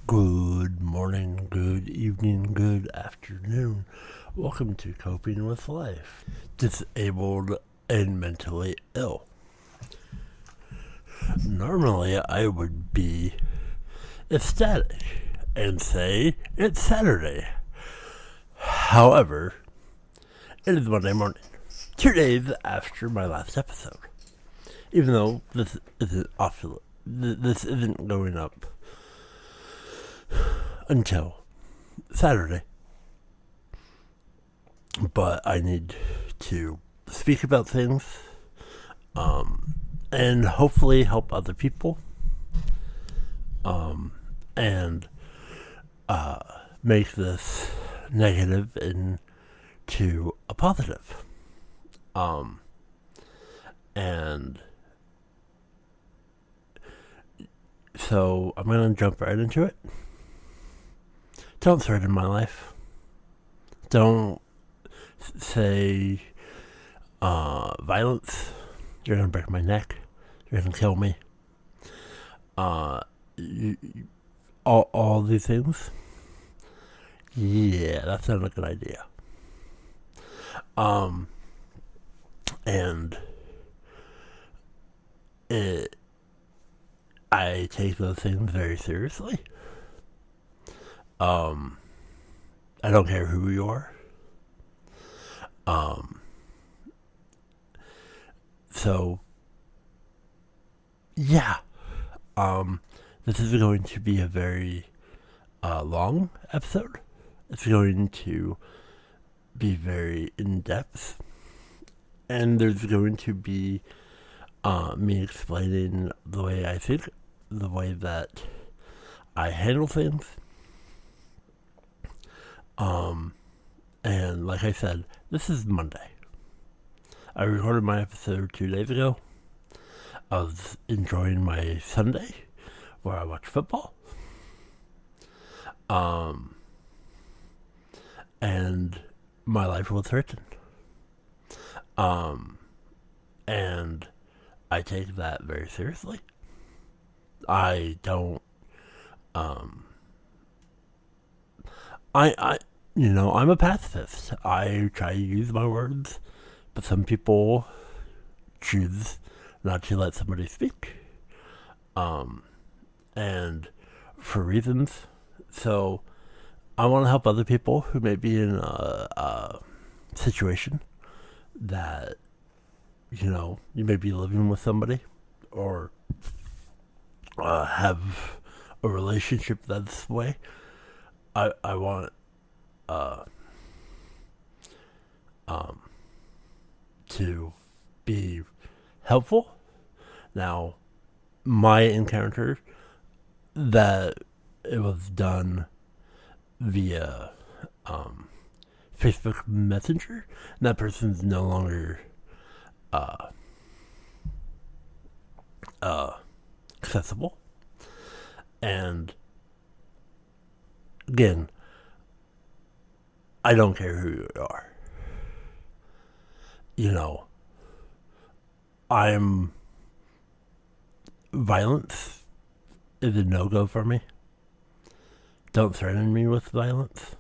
Good morning, good evening, good afternoon. Welcome to Coping with Life. Disabled and mentally ill. Normally, I would be ecstatic and say it's Saturday. However, it is Monday morning, 2 days after my last episode. Even though this isn't going up until Saturday. But I need to speak about things and hopefully help other people and make this negative into a positive. And so I'm going to jump right into it. Don't threaten my life. Don't say violence. You're going to break my neck. You're going to kill me. All these things. Yeah, that's not a good idea. And I take those things very seriously. I don't care who you are. So, yeah. This is going to be a very long episode. It's going to be very in-depth. And there's going to be me explaining the way I think, the way that I handle things. And like I said, this is Monday. I recorded my episode 2 days ago. I was enjoying my Sunday where I watch football. And my life was threatened. And I take that very seriously. I don't, I'm a pacifist. I try to use my words, but some people choose not to let somebody speak. And for reasons. So I want to help other people who may be in a situation that, you may be living with somebody or have a relationship that's the way. I want to be helpful. Now, my encounter that it was done via Facebook Messenger, and that person's no longer accessible. And again, I don't care who you are. Violence is a no-go for me. Don't threaten me with violence.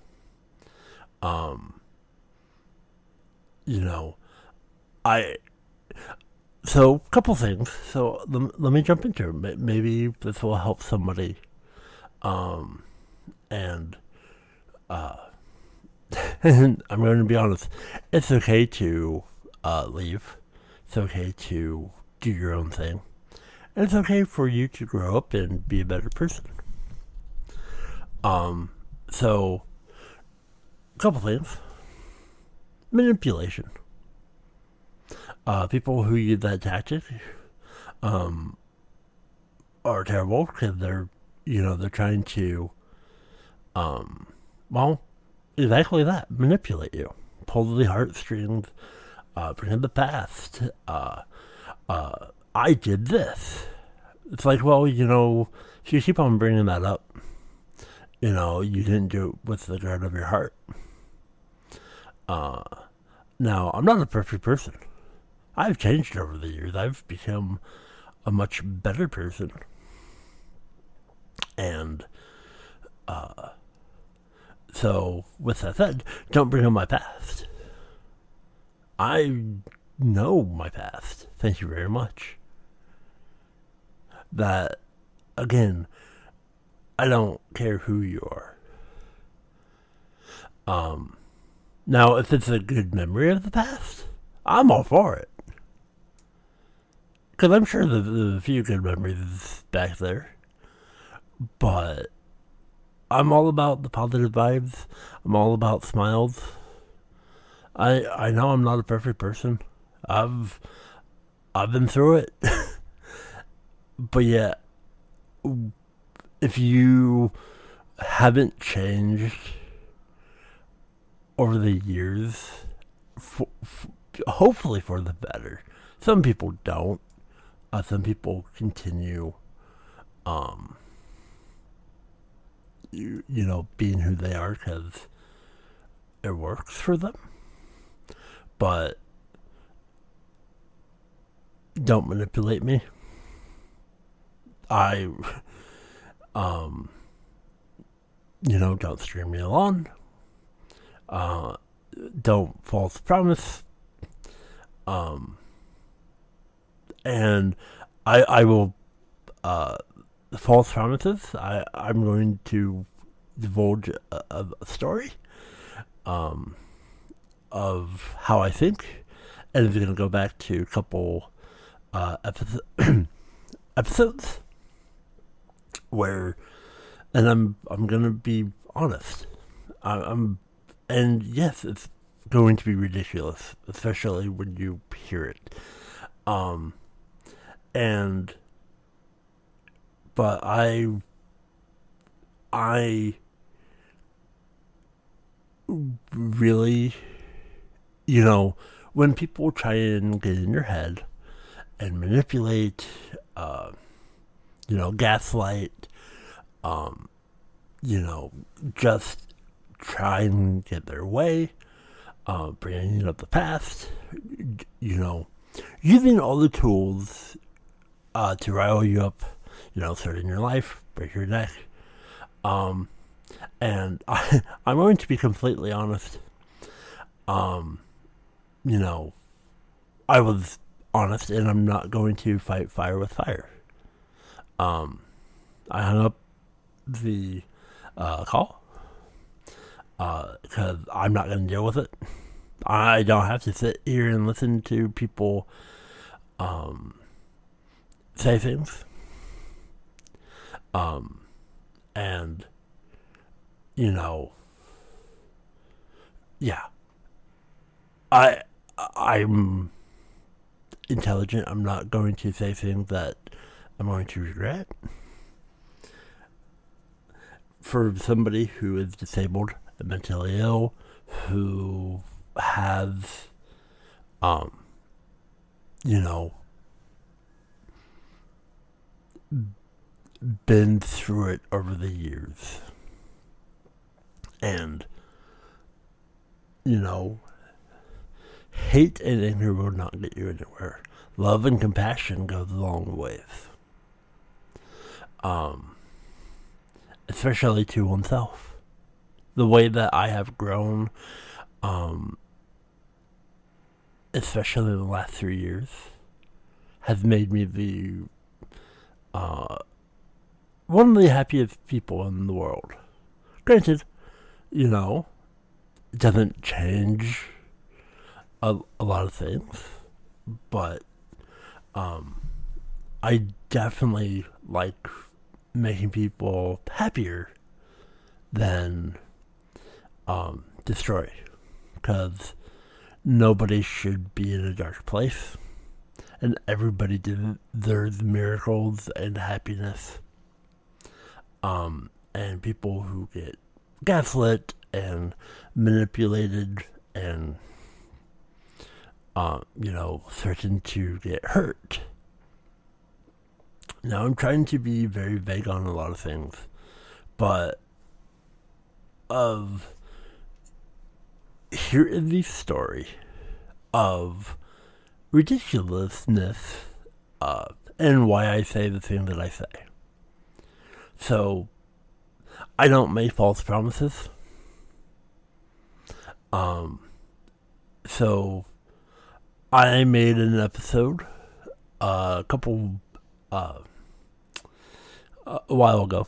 So, a couple things. So, let me jump into it. Maybe this will help somebody. And and I'm going to be honest. It's okay to leave. It's okay to do your own thing. And it's okay for you to grow up and be a better person. So, a couple things. Manipulation. People who use that tactic are terrible because they're trying to, exactly that, manipulate you. Pull the heartstrings, bring in the past. I did this. It's like, if you keep on bringing that up, you didn't do it with the guard of your heart. Now, I'm not a perfect person. I've changed over the years. I've become a much better person. And So, with that said, don't bring up my past. I know my past. Thank you very much. That, again, I don't care who you are. Now, if it's a good memory of the past, I'm all for it. Because I'm sure there's a few good memories back there. But I'm all about the positive vibes. I'm all about smiles. I know I'm not a perfect person. I've been through it. But yeah, if you haven't changed over the years, hopefully for the better. Some people don't. Some people continue, being who they are because it works for them. But don't manipulate me. Don't string me along. Don't false promise. And I will, false promises. I'm going to divulge a story, of how I think, and it's going to go back to a couple, episodes where, and I'm gonna be honest. And yes, it's going to be ridiculous, especially when you hear it. But I really, when people try and get in your head and manipulate, gaslight, just try and get their way, bringing up the past, using all the tools to rile you up, threaten your life, break your neck. And I'm going to be completely honest. I was honest, and I'm not going to fight fire with fire. I hung up the call because I'm not going to deal with it. I don't have to sit here and listen to people say things. And yeah, I'm intelligent. I'm not going to say things that I'm going to regret. For somebody who is disabled and mentally ill, who has, been through it over the years. And, hate and anger will not get you anywhere. Love and compassion goes a long ways. Especially to oneself. The way that I have grown, especially in the last 3 years, has made me one of the happiest people in the world. Granted, it doesn't change a lot of things, but I definitely like making people happier than destroy, because nobody should be in a dark place, and everybody deserves miracles and happiness. And people who get gaslit and manipulated and threatened to get hurt. Now, I'm trying to be very vague on a lot of things, but here is the story of ridiculousness, and why I say the thing that I say. So, I don't make false promises. So I made an episode a while ago,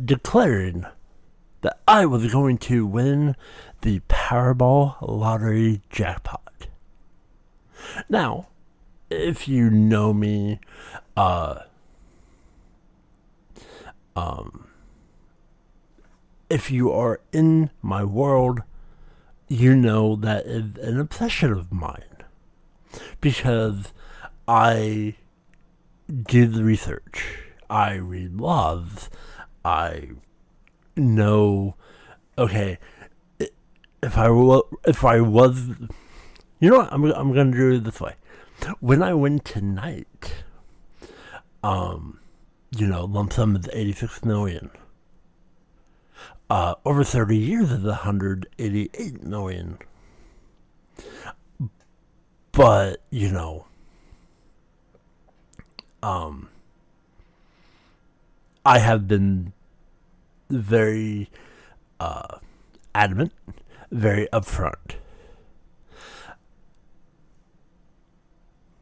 declaring that I was going to win the Powerball lottery jackpot. Now, if you know me, if you are in my world, you know that is an obsession of mine. Because I do the research, I read laws, I know, okay, if I was, you know what, I'm going to do it this way. When I win tonight, lump sum is 86 million. Over 30 years is 188 million. But, I have been very adamant, very upfront.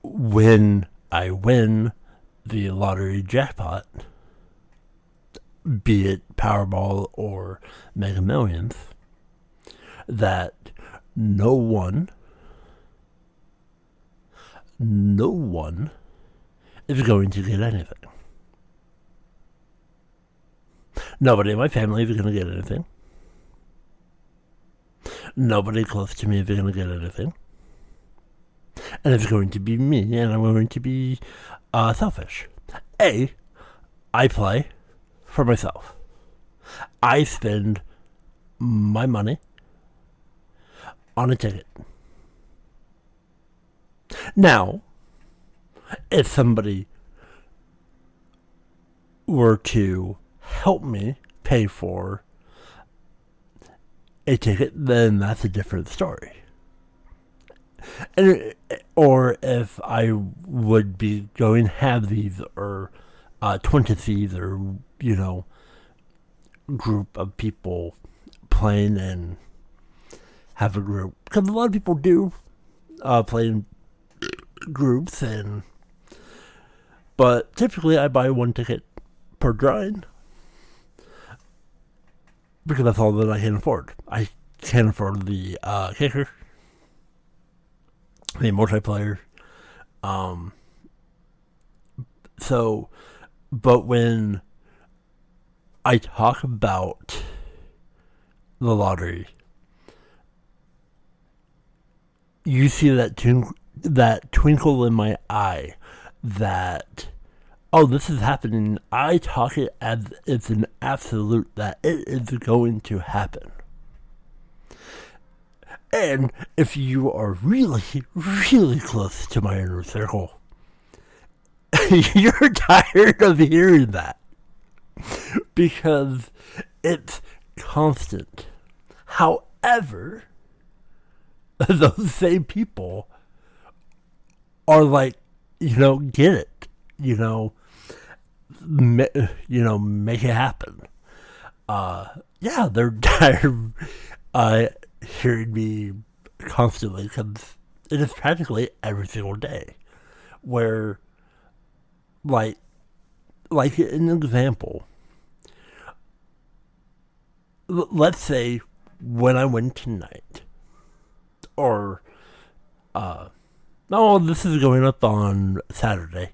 When I win the lottery jackpot, be it Powerball or Mega Millions, that no one is going to get anything. Nobody in my family is going to get anything. Nobody close to me is going to get anything. And it's going to be me, and I'm going to be selfish. I play for myself. I spend my money on a ticket. Now, if somebody were to help me pay for a ticket, then that's a different story. Or if I would be going halvesies or twinsies or, group of people playing and have a group. Because a lot of people do play in groups, but typically I buy one ticket per drawing because that's all that I can afford. I can't afford the kicker, the multiplayer. But when I talk about the lottery, you see that twinkle in my eye that, oh, this is happening. I talk it as it's an absolute that it is going to happen. And if you are really, really close to my inner circle, you're tired of hearing that. Because it's constant. However, those same people are like, get it. Make it happen. They're tired of hearing me constantly because it is practically every single day. Where, like an example, let's say when I win tonight, or this is going up on Saturday,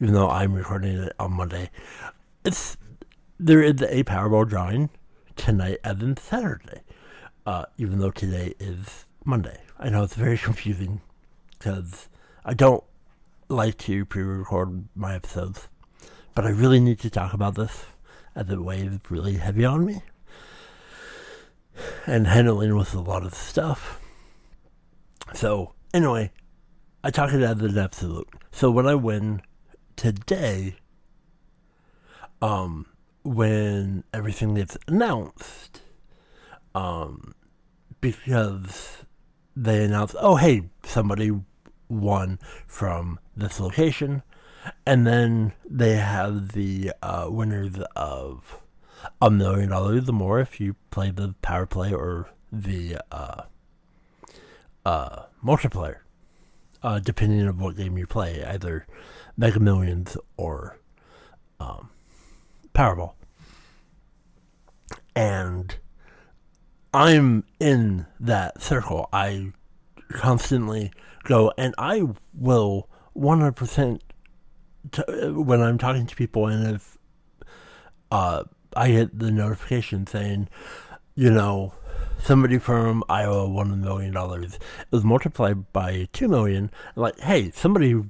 even though I'm recording it on Monday. There is a Powerball drawing tonight as in Saturday, even though today is Monday. I know it's very confusing because I don't like to pre-record my episodes, but I really need to talk about this as it weighs really heavy on me and handling with a lot of stuff. So anyway, I talk it as an absolute. So when I win today, when everything gets announced, because they announce, oh hey, somebody won from this location, and then they have the winners of $1 million more if you play the power play or the multiplayer, depending on what game you play, either Mega Millions or Powerball. And I'm in that circle. I constantly go, and I will 100% when I'm talking to people, and if I get the notification saying, somebody from Iowa won $1 million. It was multiplied by 2 million. Like, hey, somebody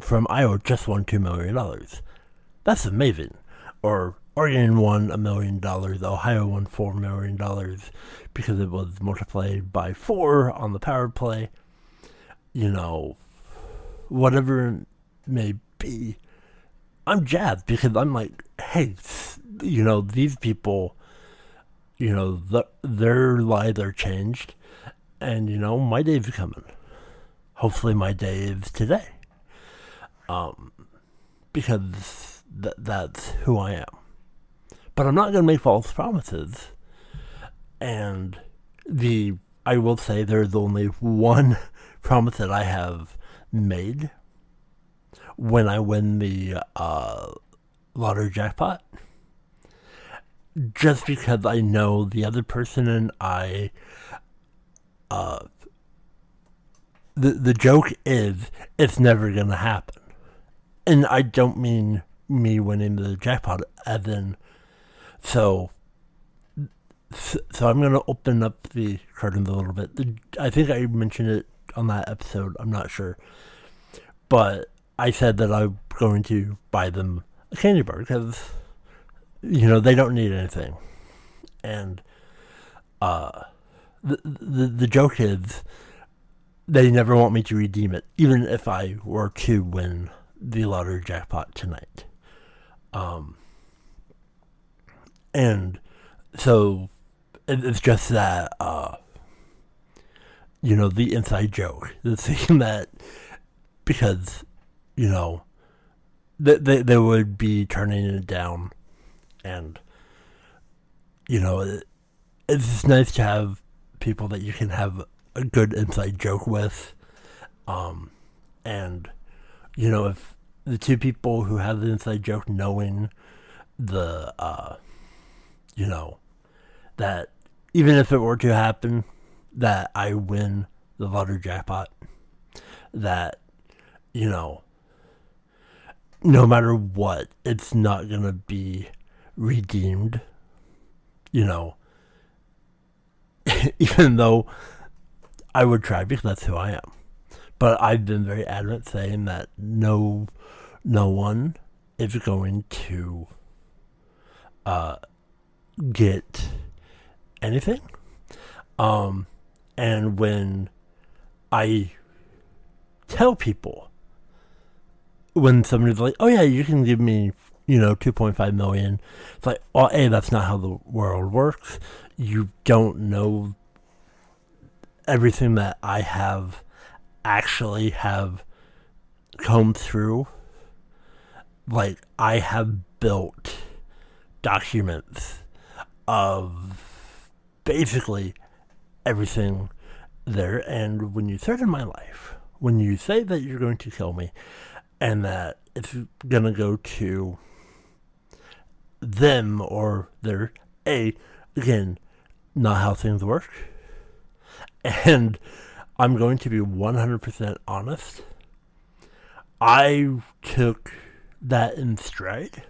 from Iowa just won $2 million. That's amazing. Or Oregon won $1 million. Ohio won $4 million because it was multiplied by 4 on the power play. Whatever it may be. I'm jazzed because I'm like, hey, these people, their lives are changed, and my day's coming. Hopefully, my day is today, because that's who I am. But I'm not gonna make false promises, and I will say there's only one promise that I have made when I win the lottery jackpot, just because I know the other person and I, the joke is it's never gonna happen, and I don't mean me winning the jackpot as in so I'm gonna open up the curtains a little bit. I think I mentioned it on that episode. I'm not sure, but I said that I'm going to buy them a candy bar because, they don't need anything. And the joke is they never want me to redeem it, even if I were to win the lottery jackpot tonight. And so it's just that, the inside joke. The thing that, because they would be turning it down, and it's just nice to have people that you can have a good inside joke with, and if the two people who have the inside joke knowing the that even if it were to happen that I win the lottery jackpot, that no matter what, it's not gonna be redeemed, even though I would try because that's who I am. But I've been very adamant saying that no one is going to get anything. And when I tell people, when somebody's like, oh yeah, you can give me, 2.5 million. It's like, oh, A, that's not how the world works. You don't know everything that I have actually have come through. Like, I have built documents of basically everything there. And when you threaten my life, when you say that you're going to kill me, and that it's going to go to them or their again, not how things work. And I'm going to be 100% honest. I took that in stride,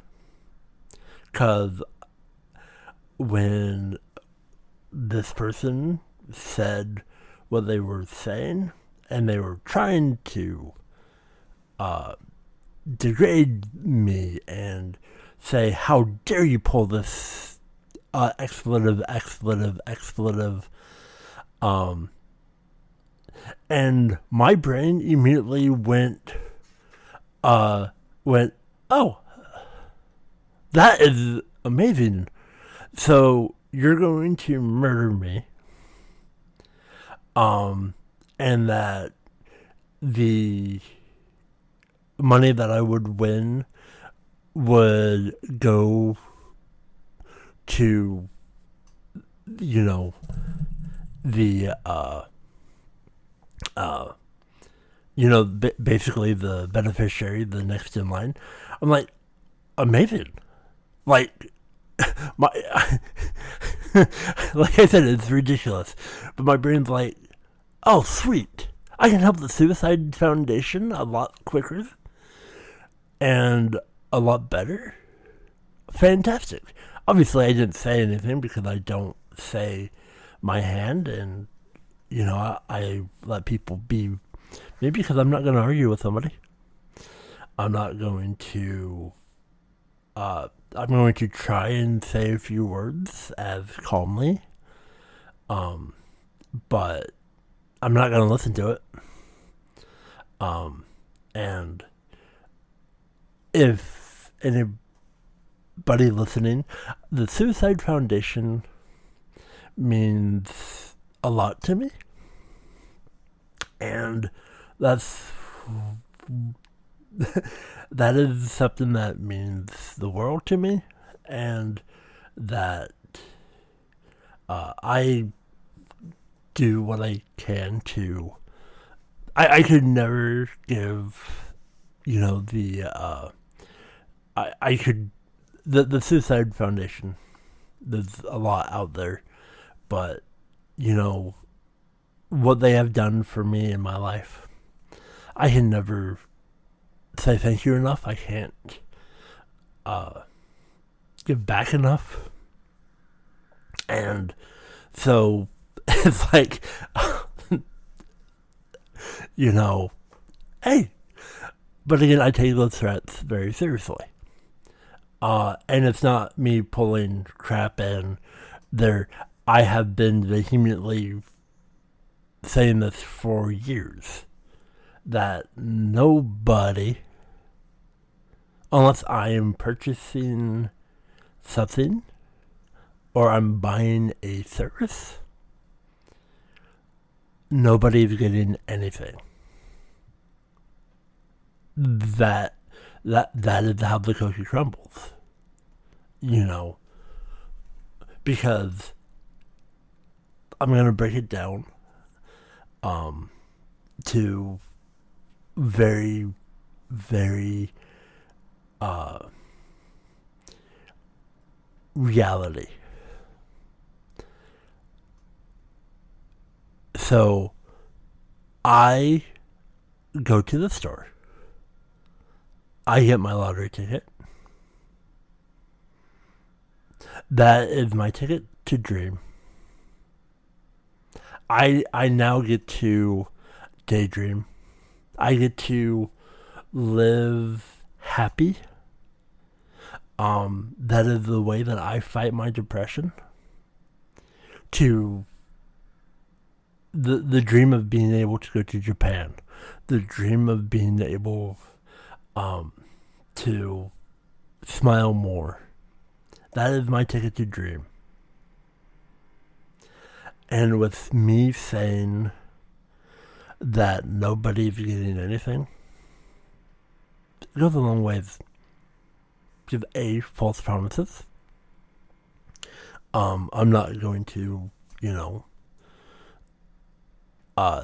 because when this person said what they were saying, and they were trying to degrade me and say, how dare you pull this expletive, and my brain immediately went, oh, that is amazing. So you're going to murder me, and that the money that I would win would go to, you know, the, basically the beneficiary, the next in line. I'm like, amazing. Like, my, like I said, it's ridiculous. But my brain's like, oh, sweet. I can help the Suicide Foundation a lot quicker and a lot better. Fantastic. Obviously, I didn't say anything because I don't say my hand, and, I let people be. Maybe because I'm not going to argue with somebody. I'm not going to. I'm going to try and say a few words as calmly. But I'm not going to listen to it. And if anybody listening, the Suicide Foundation means a lot to me. And that's that is something that means the world to me, and that I do what I can to. I could never give, I could, the Suicide Foundation, there's a lot out there, but, what they have done for me in my life, I can never say thank you enough. I can't give back enough. And so it's like, hey. But again, I take those threats very seriously. And it's not me pulling crap in there. I have been vehemently saying this for years, that nobody, unless I am purchasing something or I'm buying a service, nobody's getting anything. That is how the cookie crumbles. Because I'm gonna break it down to very, very reality. So I go to the store. I get my lottery ticket. That is my ticket to dream. I now get to daydream. I get to live happy. That is the way that I fight my depression. To the dream of being able to go to Japan. The dream of being able to smile more. That is my ticket to dream. And with me saying that nobody's getting anything, it goes a long way. Give false promises. I'm not going to,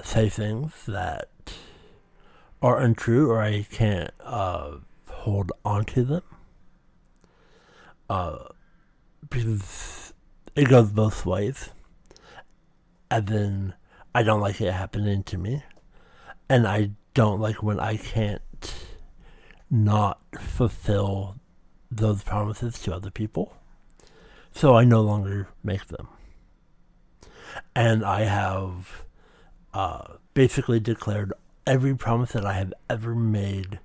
say things that are untrue, or I can't hold on to them. Because it goes both ways. And then I don't like it happening to me. And I don't like when I can't not fulfill those promises to other people. So I no longer make them. And I have basically declared every promise that I have ever made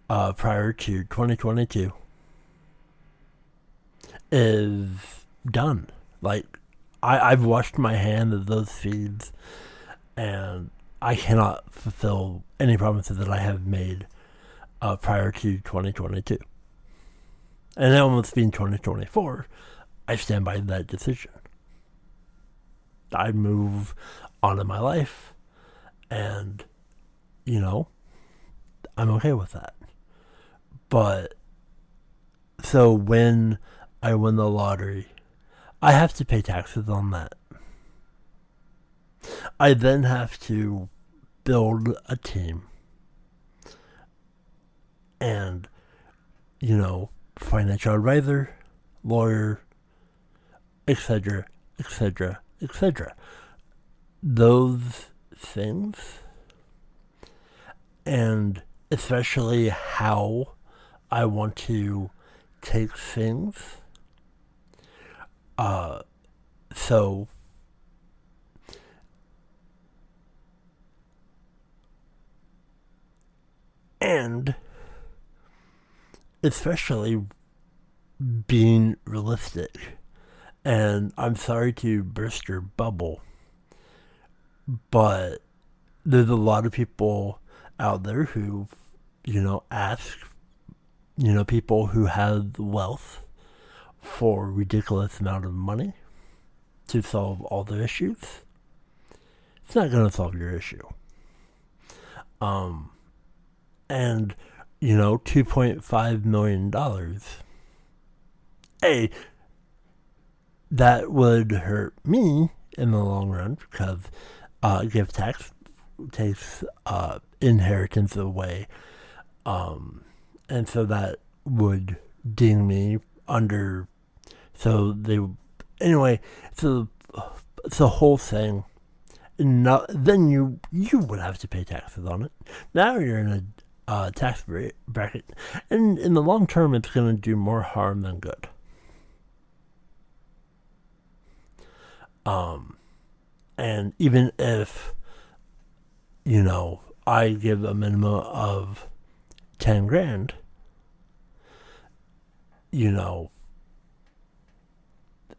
prior to 2022 is done. Like, I've washed my hand of those seeds, and I cannot fulfill any promises that I have made prior to 2022. And now almost being 2024, I stand by that decision. I move on in my life, and, I'm okay with that. But, so when I win the lottery, I have to pay taxes on that. I then have to build a team and, financial advisor, lawyer, etc., etc., etc. Those things, and especially how I want to take things. So and especially being realistic. And I'm sorry to burst your bubble, but there's a lot of people out there who, ask, people who have wealth for ridiculous amount of money to solve all their issues. It's not going to solve your issue. And, $2.5 million. Hey, that would hurt me in the long run because gift tax takes inheritance away. And so that would ding me under. So they. Anyway, so it's the whole thing. Then you would have to pay taxes on it. Now you're in a tax bracket. And in the long term, it's going to do more harm than good. And even if, I give a minimum of 10 grand,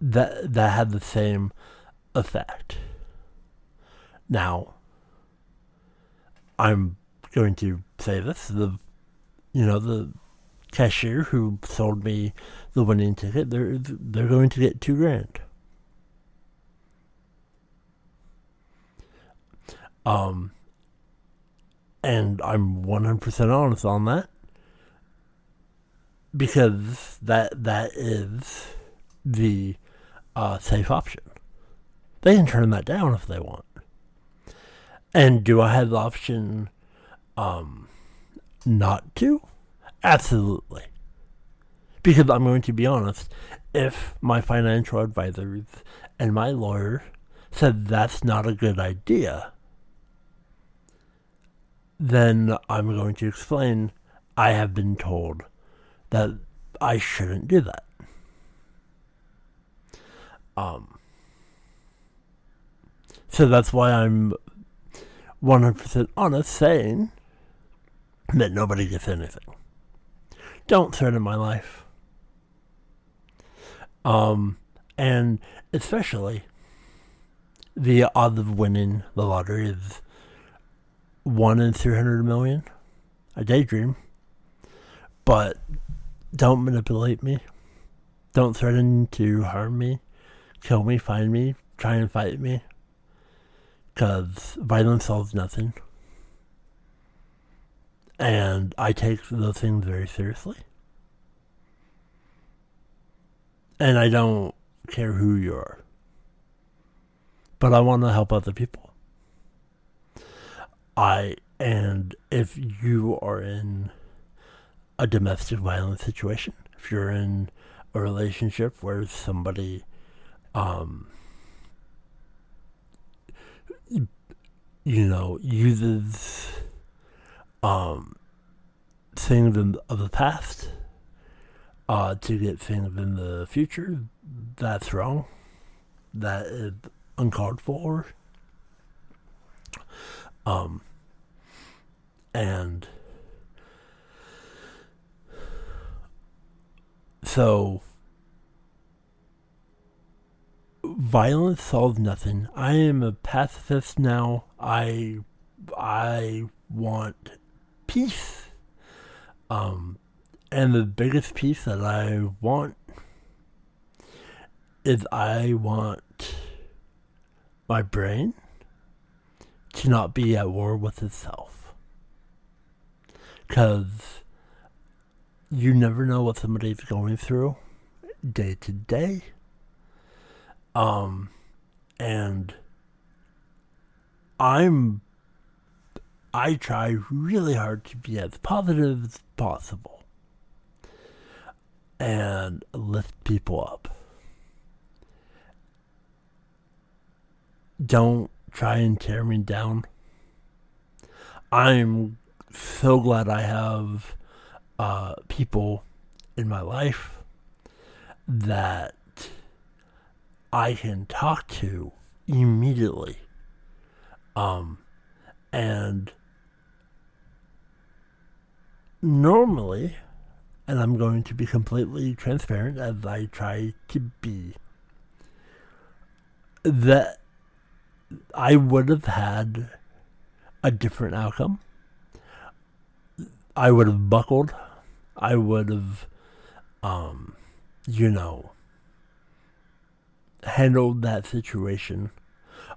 that had the same effect. Now, I'm going to say this, the cashier who sold me the winning ticket, they're going to get 2 grand. And I'm 100% honest on that, because that is the safe option. They can turn that down if they want. And do I have the option not to? Absolutely. Because I'm going to be honest, if my financial advisors and my lawyer said that's not a good idea, then I'm going to explain I have been told that I shouldn't do that. So that's why I'm 100% honest saying that nobody gets anything. Don't threaten my life. And especially the odds of winning the lottery is 1 in 300 million. I daydream. But don't manipulate me. Don't threaten to harm me, kill me, find me, try and fight me. Because violence solves nothing. And I take those things very seriously. And I don't care who you are. But I want to help other people. And if you are in a domestic violence situation, if you're in a relationship where somebody uses things of the past to get things in the future, that's wrong. That is uncalled for. And so violence solves nothing. I am a pacifist now. I want peace. And the biggest peace that I want is I want my brain to not be at war with itself. Because you never know what somebody's going through day to day. And I try really hard to be as positive as possible and lift people up. Don't try and tear me down. I'm so glad I have people in my life that I can talk to immediately. And normally, and I'm going to be completely transparent as I try to be, that I would have had a different outcome. I would have buckled. I would have, handled that situation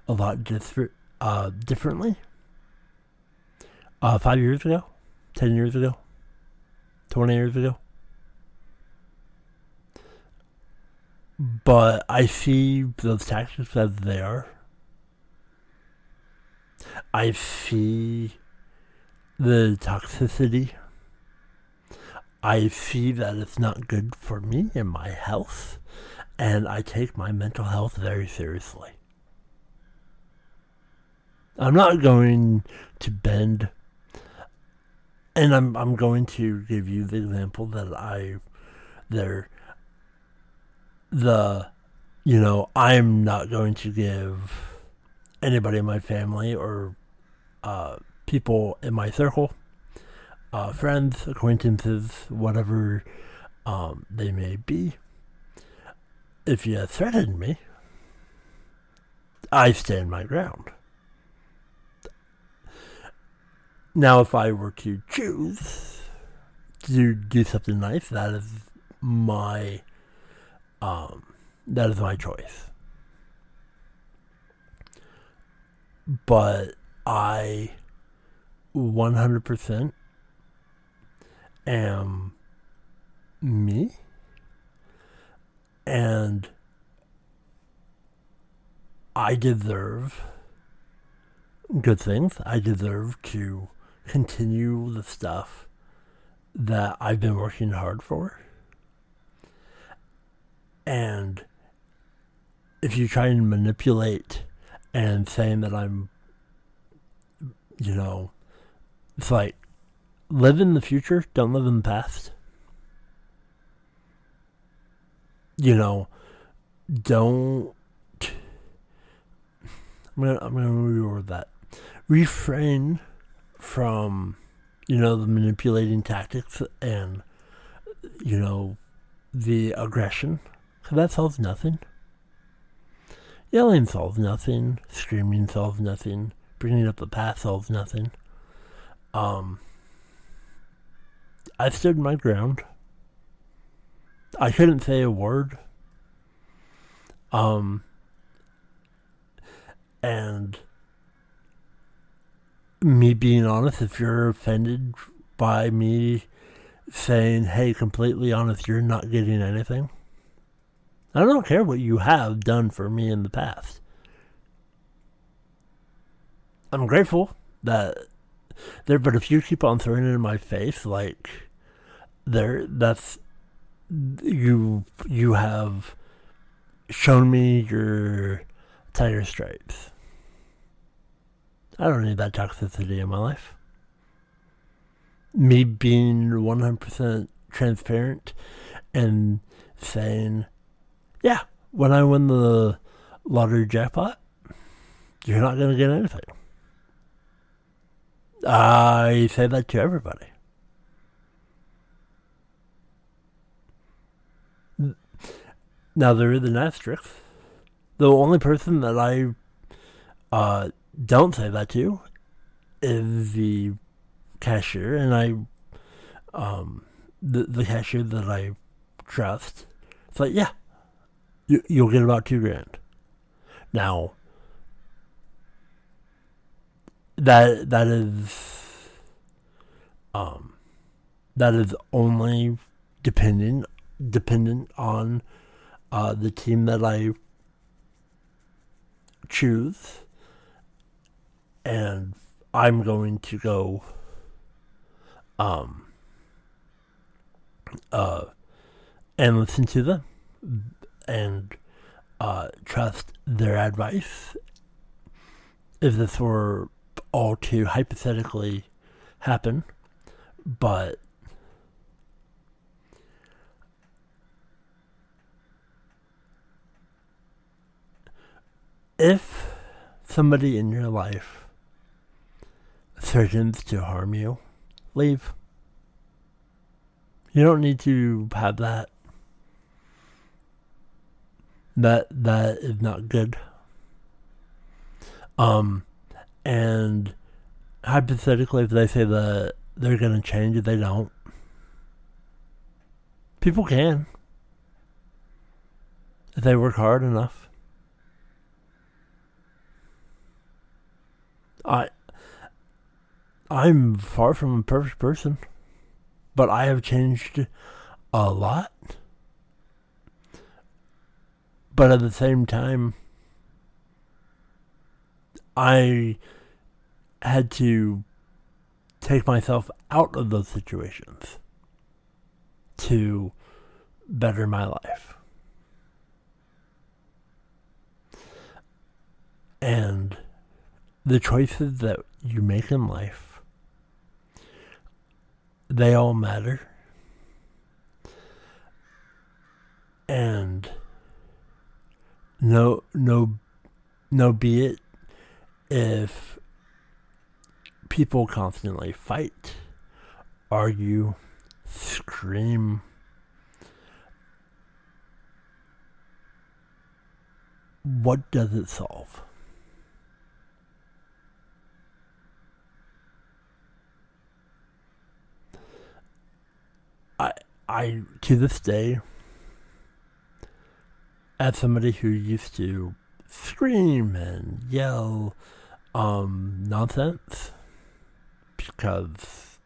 a lot differently. 5 years ago, 10 years ago, 20 years ago. But I see those tactics as they are. I see the toxicity. I see that it's not good for me and my health. And I take my mental health very seriously. I'm not going to bend. And I'm going to give you the example that I'm not going to give anybody in my family or people in my circle, friends, acquaintances, whatever they may be. If you threaten me, I stand my ground. Now, if I were to choose to do something nice, that is my choice. But I 100% am me, and I deserve good things. I deserve to continue the stuff that I've been working hard for. And if you try and manipulate and saying that I'm, it's like, live in the future, don't live in the past. Don't. I'm gonna reword that. Refrain from, the manipulating tactics and, the aggression. Because that solves nothing. Yelling solves nothing. Screaming solves nothing. Bringing up the past solves nothing. I stood my ground. I couldn't say a word. And me being honest, if you're offended by me saying, hey, completely honest, you're not getting anything, I don't care what you have done for me in the past. I'm grateful that but if you keep on throwing it in my face, like, that's, you have shown me your tiger stripes. I don't need that toxicity in my life. Me being 100% transparent and saying, yeah, when I win the lottery jackpot, you're not going to get anything. I say that to everybody. Now, there is an asterisk. The only person that I don't say that to is the cashier, and the cashier that I trust. It's like, yeah, you'll get about $2,000. Now, that is only dependent on the team that I choose, and I'm going to go um, and listen to them and trust their advice. If this were all to hypothetically happen, but if somebody in your life threatens to harm you, leave. You don't need to have that. That is not good. And hypothetically, if they say that they're gonna change, they don't. People can if they work hard enough. I'm far from a perfect person, but I have changed a lot. But at the same time, I had to take myself out of those situations to better my life. And the choices that you make in life, they all matter. And no be it if people constantly fight, argue, scream, what does it solve? I to this day, as somebody who used to scream and yell nonsense because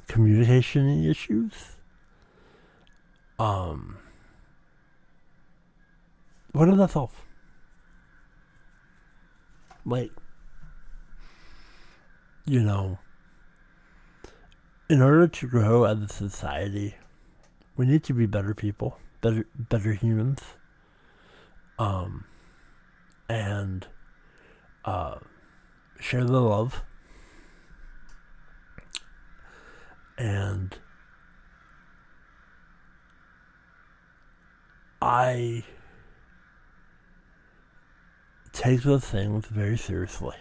communication issues, what does that solve? Like, you know, in order to grow as a society, we need to be better people, better humans, and share the love, and I take those things very seriously.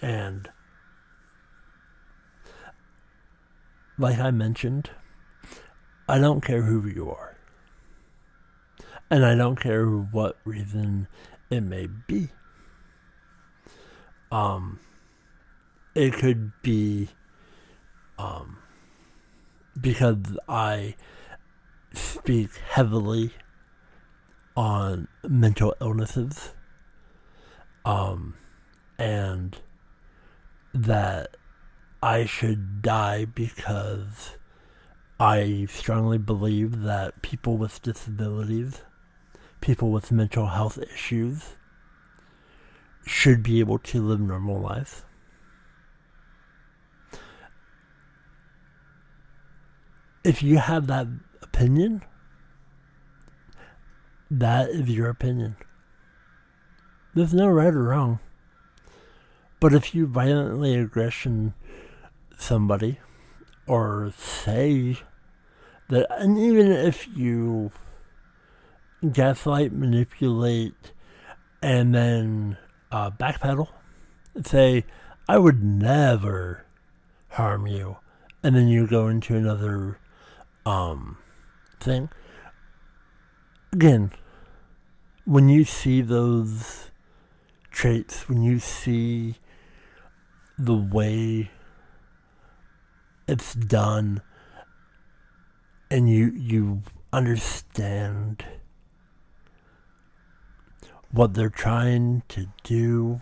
And like I mentioned, I don't care who you are. And I don't care what reason it may be. It could be because I speak heavily on mental illnesses, and that I should die because I strongly believe that people with disabilities, people with mental health issues, should be able to live normal lives. If you have that opinion, that is your opinion. There's no right or wrong. But if you violently aggression somebody, or say that, and even if you gaslight, manipulate, and then backpedal, say, I would never harm you, and then you go into another thing. Again, when you see those traits, when you see the way it's done, and you understand what they're trying to do,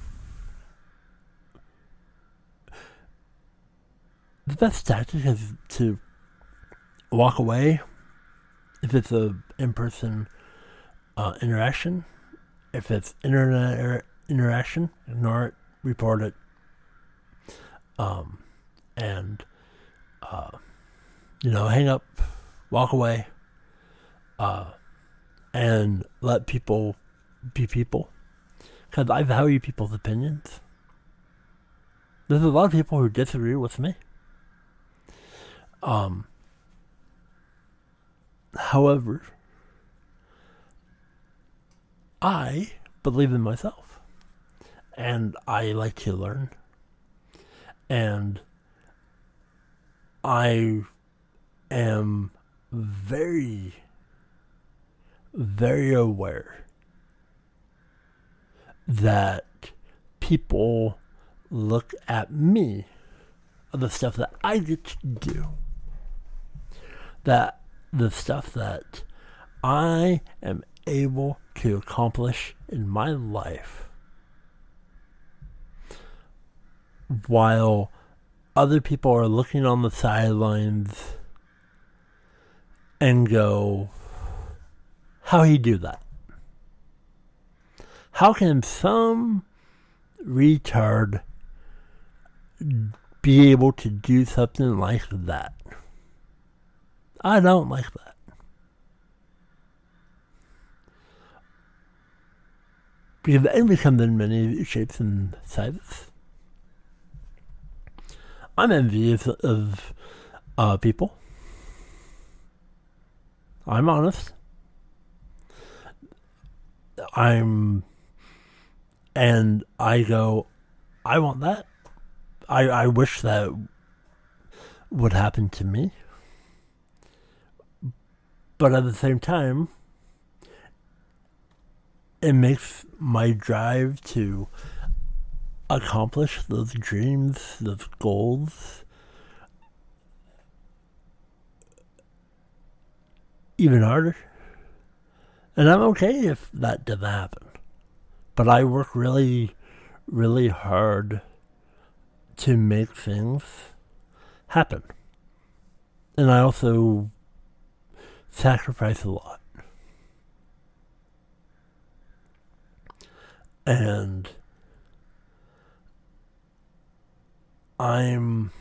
the best tactic is to walk away If it's a in-person interaction, if it's internet interaction, ignore it, report it, and hang up, walk away, and let people be people. Because I value people's opinions. There's a lot of people who disagree with me. However, I believe in myself. And I like to learn. And I am very, very aware that people look at me, the stuff that I get to do, that the stuff that I am able to accomplish in my life, while other people are looking on the sidelines and go, how he do that? How can some retard be able to do something like that? I don't like that. Because the enemy comes in many shapes and sizes. I'm envious of people. I'm honest. And I go, I want that. I wish that would happen to me. But at the same time, it makes my drive to accomplish those dreams, those goals, even harder. And I'm okay if that doesn't happen. But I work really, really hard to make things happen. And I also sacrifice a lot. And I'm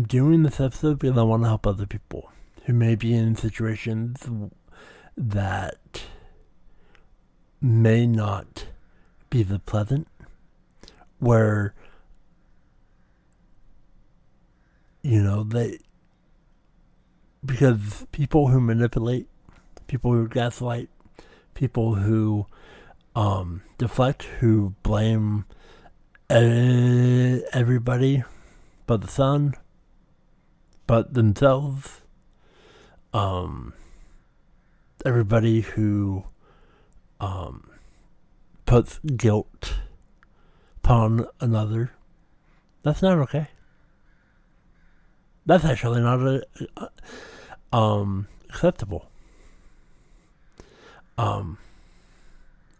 doing this episode because I want to help other people who may be in situations that may not be the pleasant, where, because people who manipulate, people who gaslight, people who deflect, who blame everybody but the sun, but themselves, everybody who puts guilt upon another, that's not okay. That's actually not acceptable.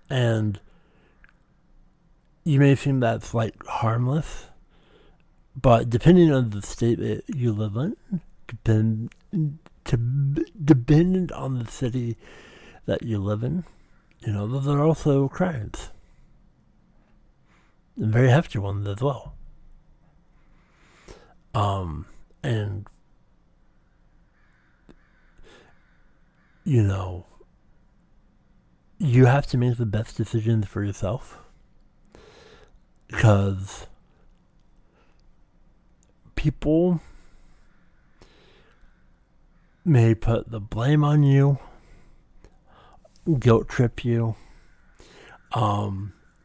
And you may think that's like harmless, but depending on the state that you live in, dependent on the city that you live in, those are also crimes. And very hefty ones as well. And, you have to make the best decisions for yourself. Because people may put the blame on you, guilt trip you.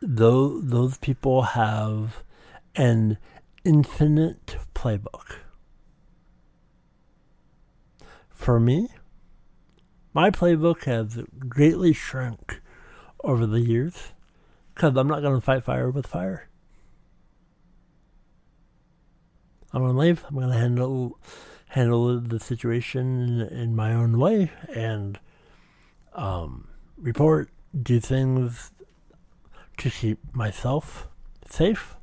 Those people have an infinite playbook. For me, my playbook has greatly shrunk over the years because I'm not going to fight fire with fire. I'm going to leave. I'm going to handle the situation in my own way and report, do things to keep myself safe,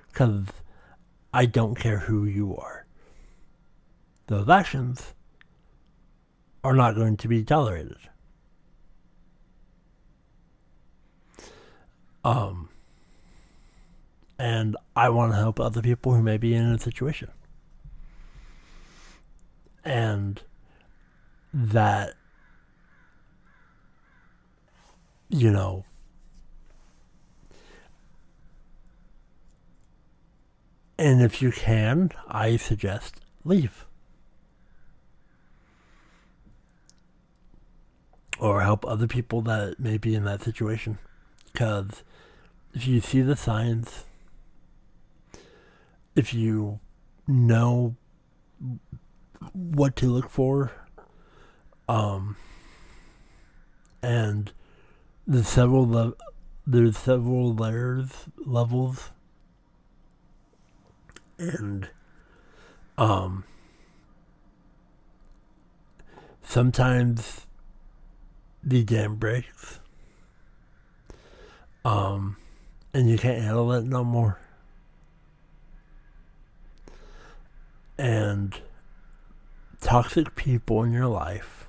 because I don't care who you are. Those actions are not going to be tolerated. And I want to help other people who may be in a situation. And that, you know, and if you can, I suggest leave. Or help other people that may be in that situation. Because if you see the signs, if you know what to look for, and there's several levels, and sometimes the dam breaks, and you can't handle it no more. And toxic people in your life,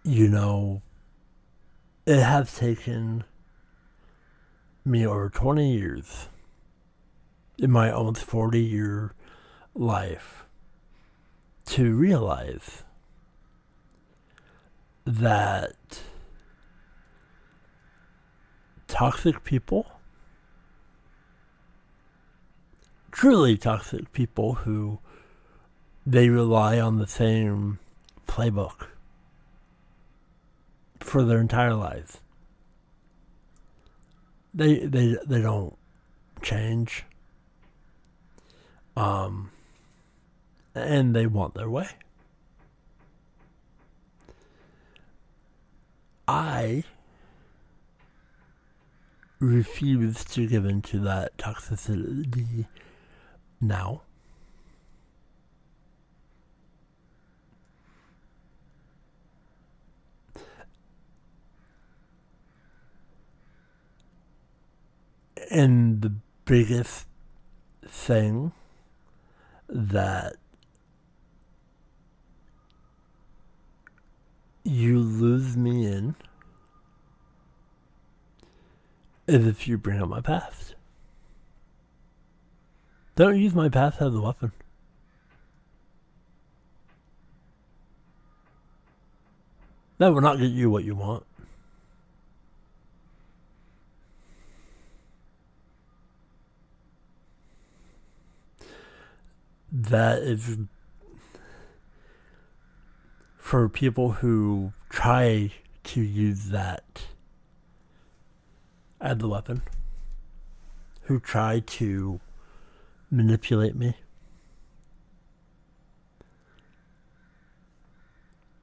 you know, it has taken me over 20 years in my almost 40-year life to realize that toxic people, truly toxic people who they rely on the same playbook for their entire lives. They don't change. And they want their way. I refuse to give in to that toxicity now. And the biggest thing that you lose me in is if you bring up my past. Don't use my past as a weapon. That will not get you what you want. That is for people who try to use that as a weapon, who try to manipulate me.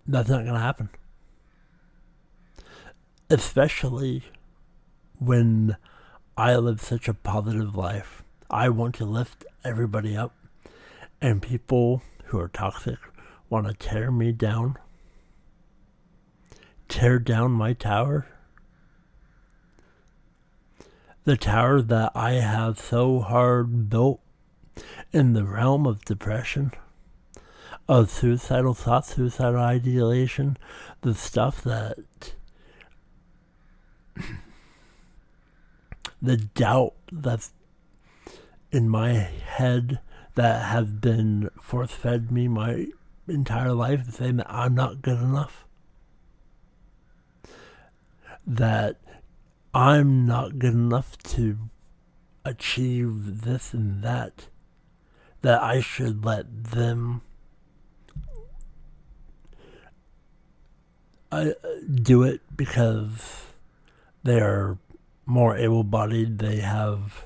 That's not going to happen. Especially when I live such a positive life. I want to lift everybody up. And people who are toxic want to tear me down. Tear down my tower. The tower that I have so hard built in the realm of depression, of suicidal thoughts, suicidal ideation, the stuff that the doubt that's in my head that has been force-fed me my entire life, saying that I'm not good enough, that I'm not good enough to achieve this and that I should let them do it because they are more able-bodied, they have,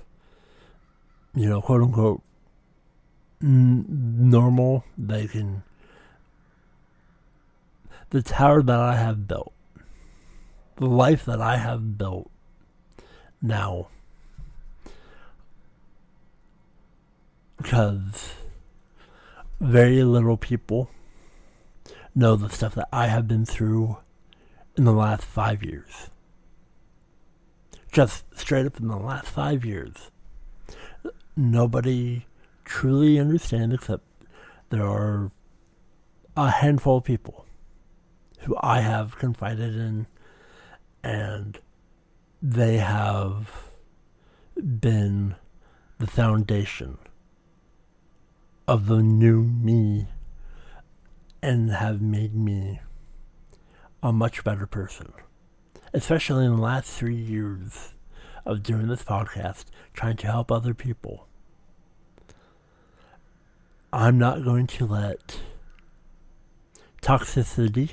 quote-unquote, normal, they can. The tower that I have built, the life that I have built now, because very little people know the stuff that I have been through in the last 5 years. just straight up in the last 5 years. Nobody truly understands, except there are a handful of people who I have confided in, and they have been the foundation of the new me and have made me a much better person. Especially in the last 3 years of doing this podcast, trying to help other people. I'm not going to let toxicity,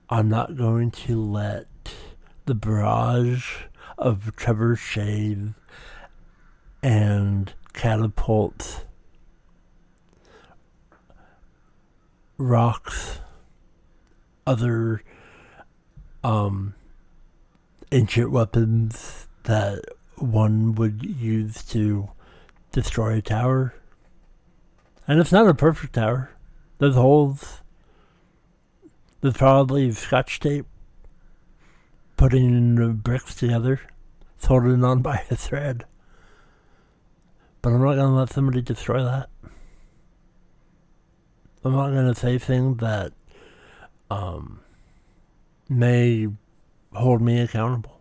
I'm not going to let the barrage of Trevor Shave and catapults, rocks, other ancient weapons that one would use to destroy a tower. And it's not a perfect tower. There's holes. There's probably scotch tape putting the bricks together. It's holding on by a thread. But I'm not going to let somebody destroy that. I'm not going to say things that may hold me accountable.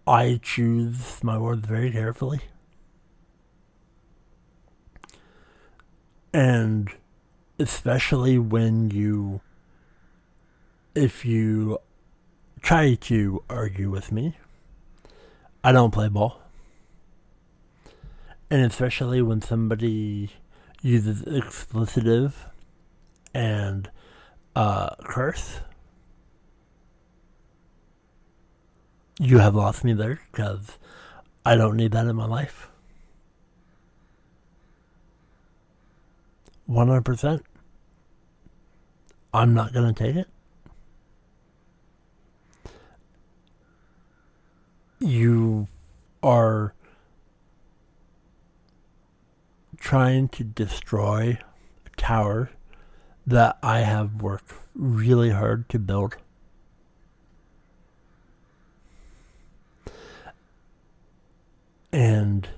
I choose my words very carefully. And especially if you try to argue with me, I don't play ball. And especially when somebody uses explicitive and curse, you have lost me there, because I don't need that in my life. 100%. I'm not going to take it. You are trying to destroy a tower that I have worked really hard to build. And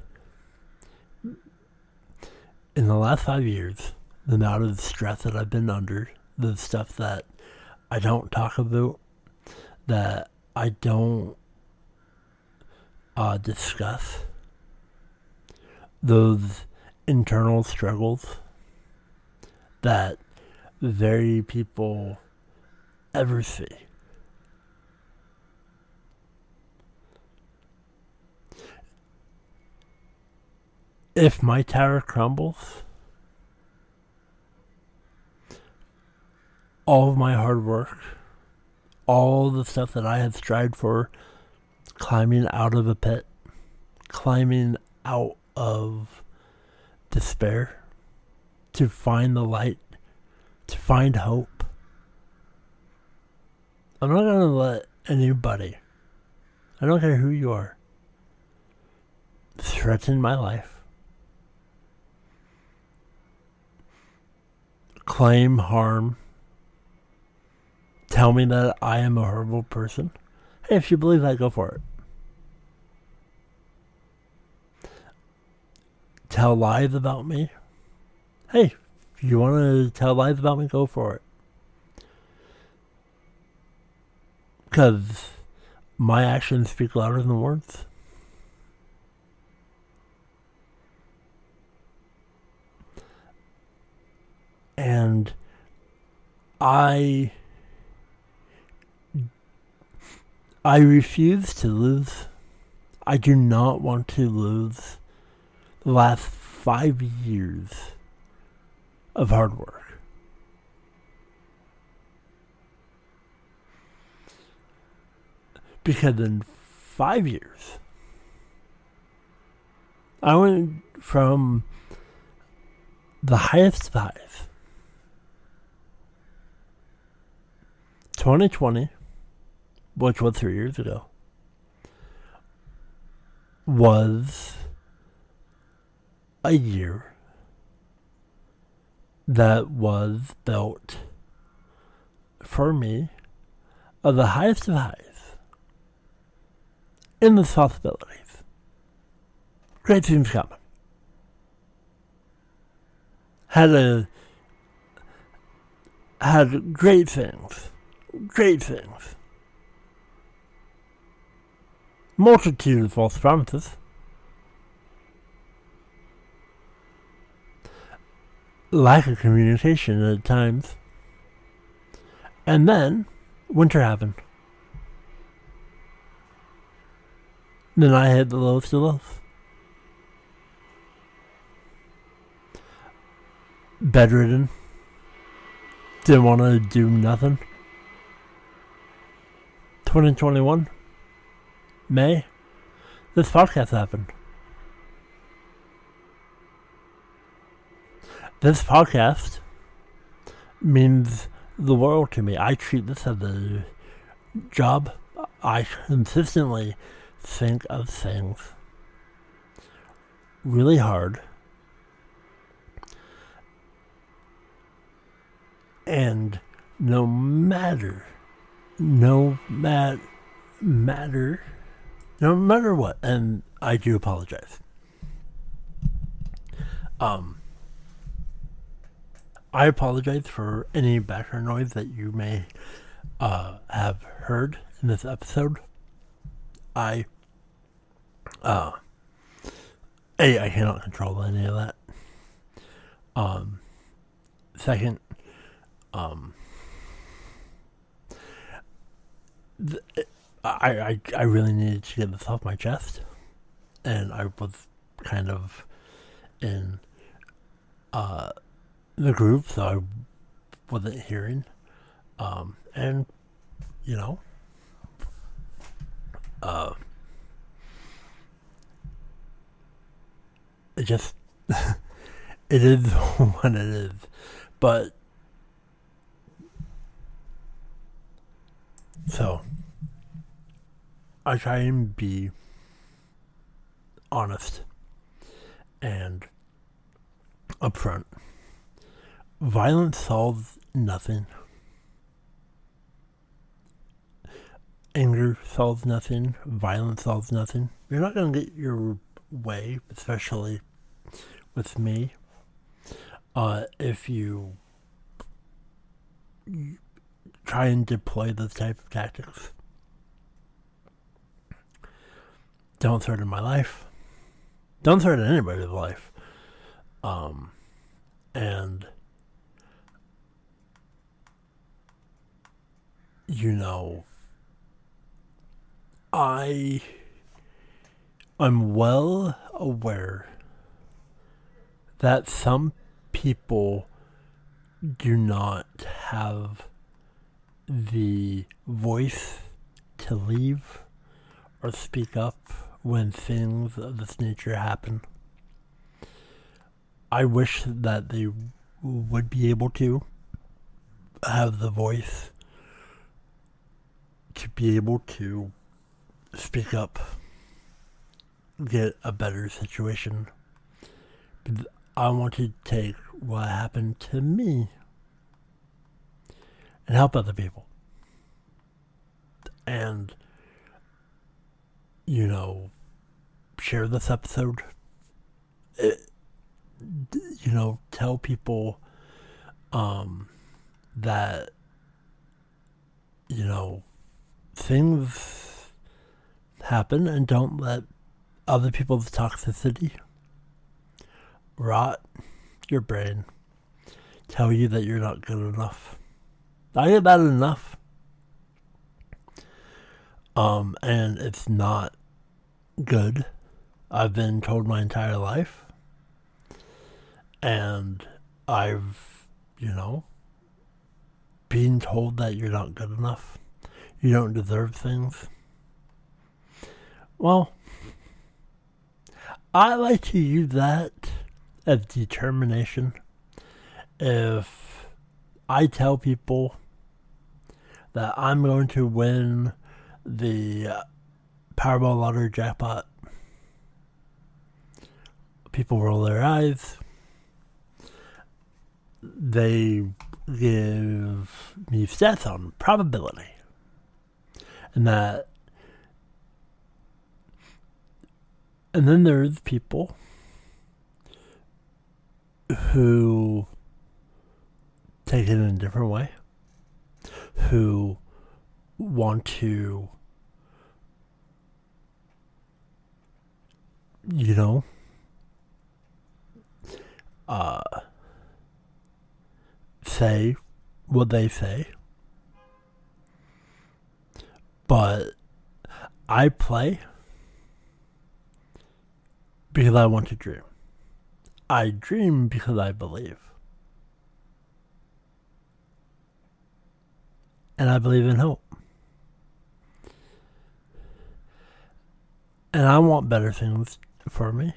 in the last 5 years, the amount of stress that I've been under, the stuff that I don't talk about, that I don't discuss, those internal struggles that very people ever see. If my tower crumbles, all of my hard work, all the stuff that I had strived for, climbing out of a pit, climbing out of despair, to find the light, to find hope. I'm not going to let anybody, I don't care who you are, threaten my life, claim harm, tell me that I am a horrible person. Hey, if you believe that, go for it. Tell lies about me. Hey, if you want to tell lies about me, go for it. Because my actions speak louder than words. And I refuse to lose. I do not want to lose the last 5 years of hard work. Because in 5 years, I went from the highest highs. 2020, which was 3 years ago, was a year that was built for me, are the highest of highs in the possibilities. Great things coming. Had great things. Great things. Multitude of false promises. Lack of communication at times. And then, winter happened. Then I hit the lowest of lows. Bedridden. Didn't want to do nothing. 2021, May, this podcast happened. This podcast means the world to me. I treat this as a job. I consistently think of things really hard. And no matter what, and I do apologize. I apologize for any background noise that you may have heard in this episode. I cannot control any of that. Second, I really needed to get this off my chest, and I was kind of in the group, so I wasn't hearing, and you know, it just it is what it is, but so I try and be honest and upfront. Violence solves nothing. Anger solves nothing. Violence solves nothing. You're not going to get your way, especially with me, if you try and deploy those type of tactics. Don't threaten my life. Don't threaten anybody's life. And you know, I'm well aware that some people do not have the voice to leave or speak up when things of this nature happen. I wish that they would be able to have the voice to be able to speak up, get a better situation. I want to take what happened to me and help other people. And, you know, share this episode. Tell people that, things happen, and don't let other people's toxicity rot your brain, tell you that you're not good enough. I get that enough. And it's not good. I've been told my entire life. And I've, been told that you're not good enough. You don't deserve things. Well, I like to use that as determination. If I tell people that I'm going to win the Powerball lottery jackpot, people roll their eyes. They give me stats on probability. And then there's people who take it in a different way, who want to, say what they say. But I play because I want to dream. I dream because I believe. And I believe in hope. And I want better things for me.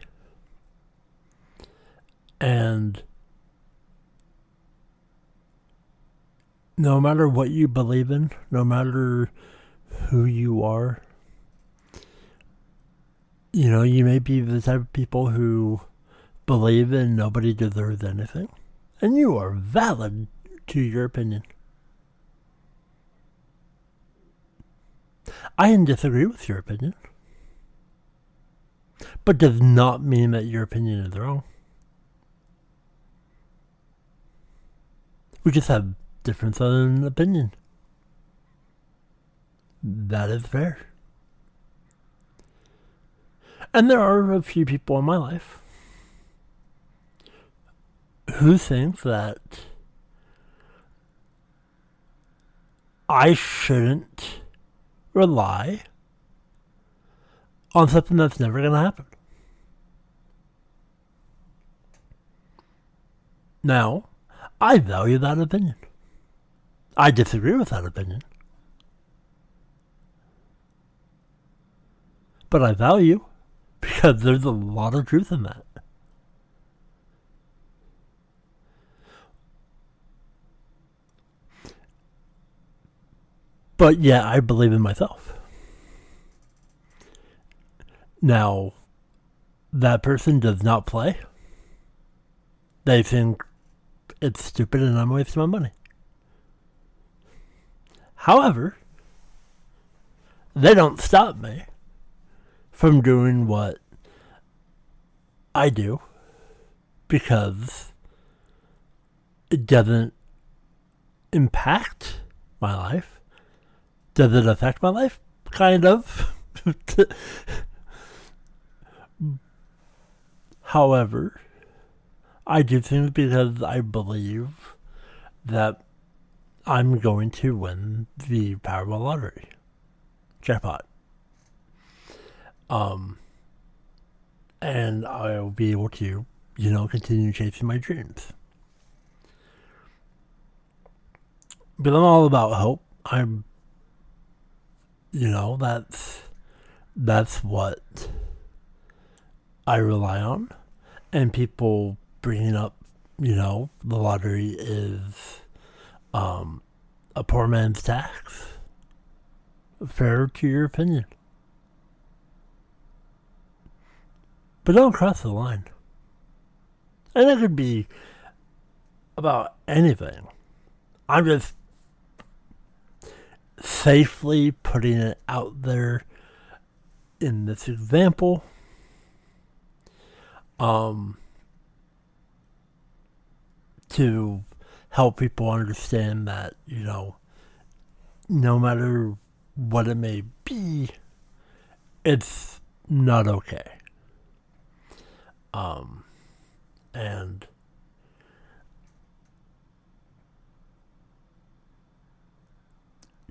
And no matter what you believe in, no matter who you are, you may be the type of people who believe in nobody deserves anything. And you are valid to your opinion. I can disagree with your opinion, but does not mean that your opinion is wrong. We just have difference in opinion. That is fair. And there are a few people in my life who think that I shouldn't rely on something that's never going to happen. Now, I value that opinion. I disagree with that opinion. But I value because there's a lot of truth in that. But yeah, I believe in myself. Now, that person does not play. They think it's stupid and I'm wasting my money. However, they don't stop me from doing what I do because it doesn't impact my life. Does it affect my life? Kind of. However, I do things because I believe that I'm going to win the Powerball lottery jackpot. And I'll be able to, continue chasing my dreams. But I'm all about hope. That's what I rely on. And people bringing up, the lottery is a poor man's tax. Fair to your opinion. But don't cross the line. And it could be about anything. I'm just safely putting it out there in this example. To help people understand that, no matter what it may be, it's not okay. And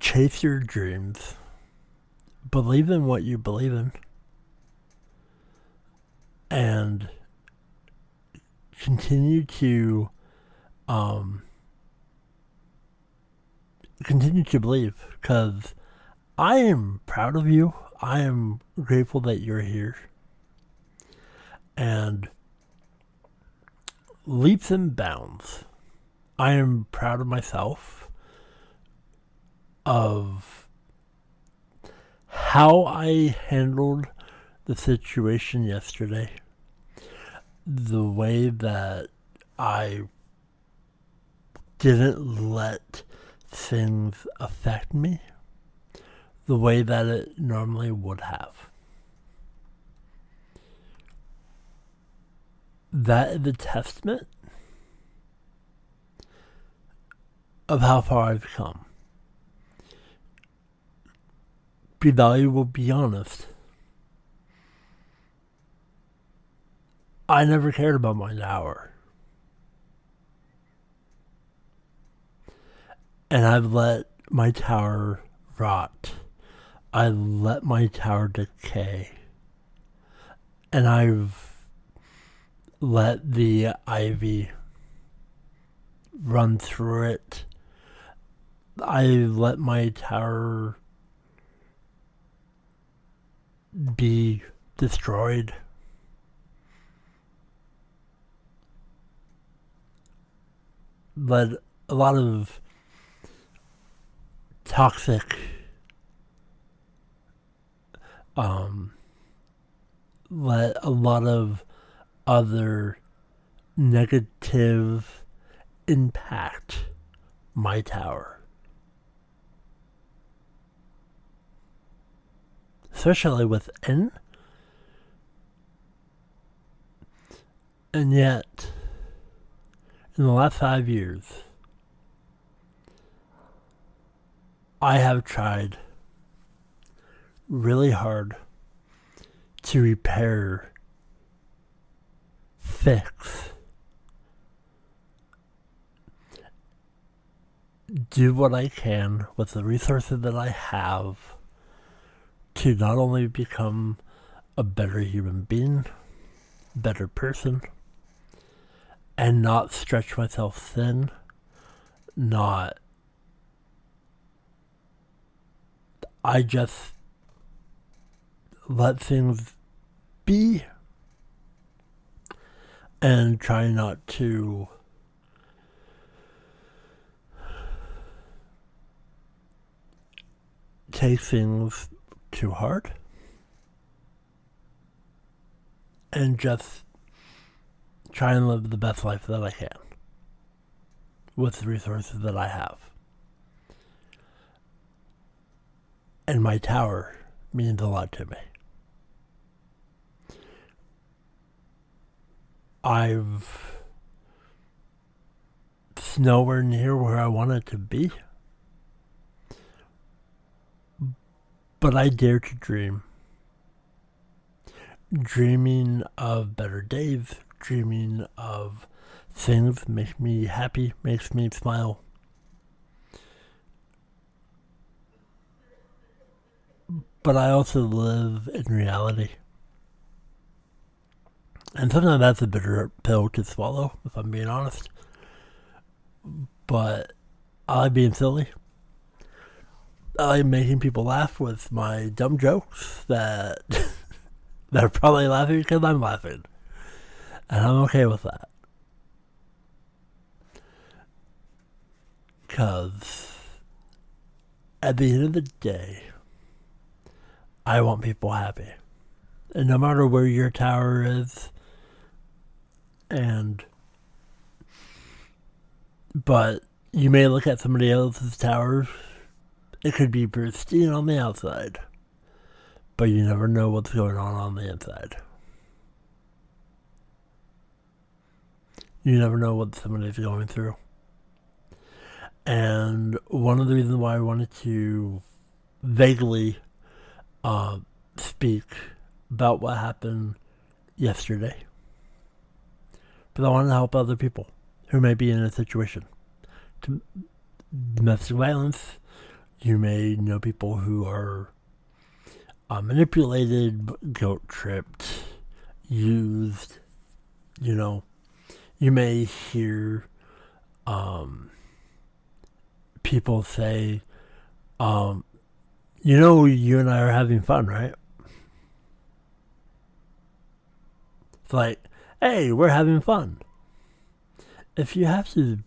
chase your dreams. Believe in what you believe in. And continue to believe, because I am proud of you. I am grateful that you're here. And leaps and bounds, I am proud of myself of how I handled the situation yesterday. The way that I didn't let things affect me the way that it normally would have. That is a testament of how far I've come. Be valuable, be honest. I never cared about my tower. And I've let my tower rot. I let my tower decay. And I've let the ivy run through it. I let my tower be destroyed. Let a lot of toxic let a lot of other negative impact my tower. Especially within. And yet, in the last 5 years, I have tried really hard to repair, fix, do what I can with the resources that I have to not only become a better human being, better person, and not stretch myself thin, I just let things be and try not to take things too hard and just try and live the best life that I can with the resources that I have. And my tower means a lot to me. It's nowhere near where I want it to be. But I dare to dream. Dreaming of better days, dreaming of things make me happy, makes me smile. But I also live in reality. And sometimes that's a bitter pill to swallow, if I'm being honest. But I like being silly. I like making people laugh with my dumb jokes that they're probably laughing because I'm laughing. And I'm okay with that. Because at the end of the day, I want people happy. And no matter where your tower is, but you may look at somebody else's tower, it could be pristine on the outside, but you never know what's going on the inside. You never know what somebody's going through. And one of the reasons why I wanted to vaguely speak about what happened yesterday, because I want to help other people who may be in a situation. Domestic violence, you may know people who are manipulated, guilt tripped, used. You may hear people say, you and I are having fun, right? It's like, hey, we're having fun. If you have to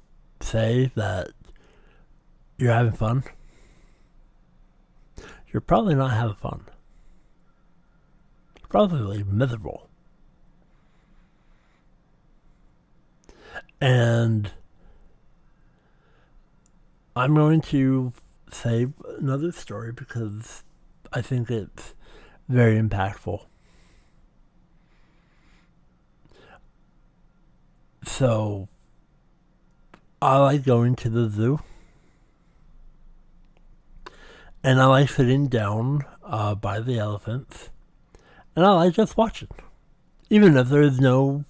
say that you're having fun, you're probably not having fun. You're probably miserable. And I'm going to say another story because I think it's very impactful. So, I like going to the zoo, and I like sitting down by the elephants, and I like just watching, even if there is no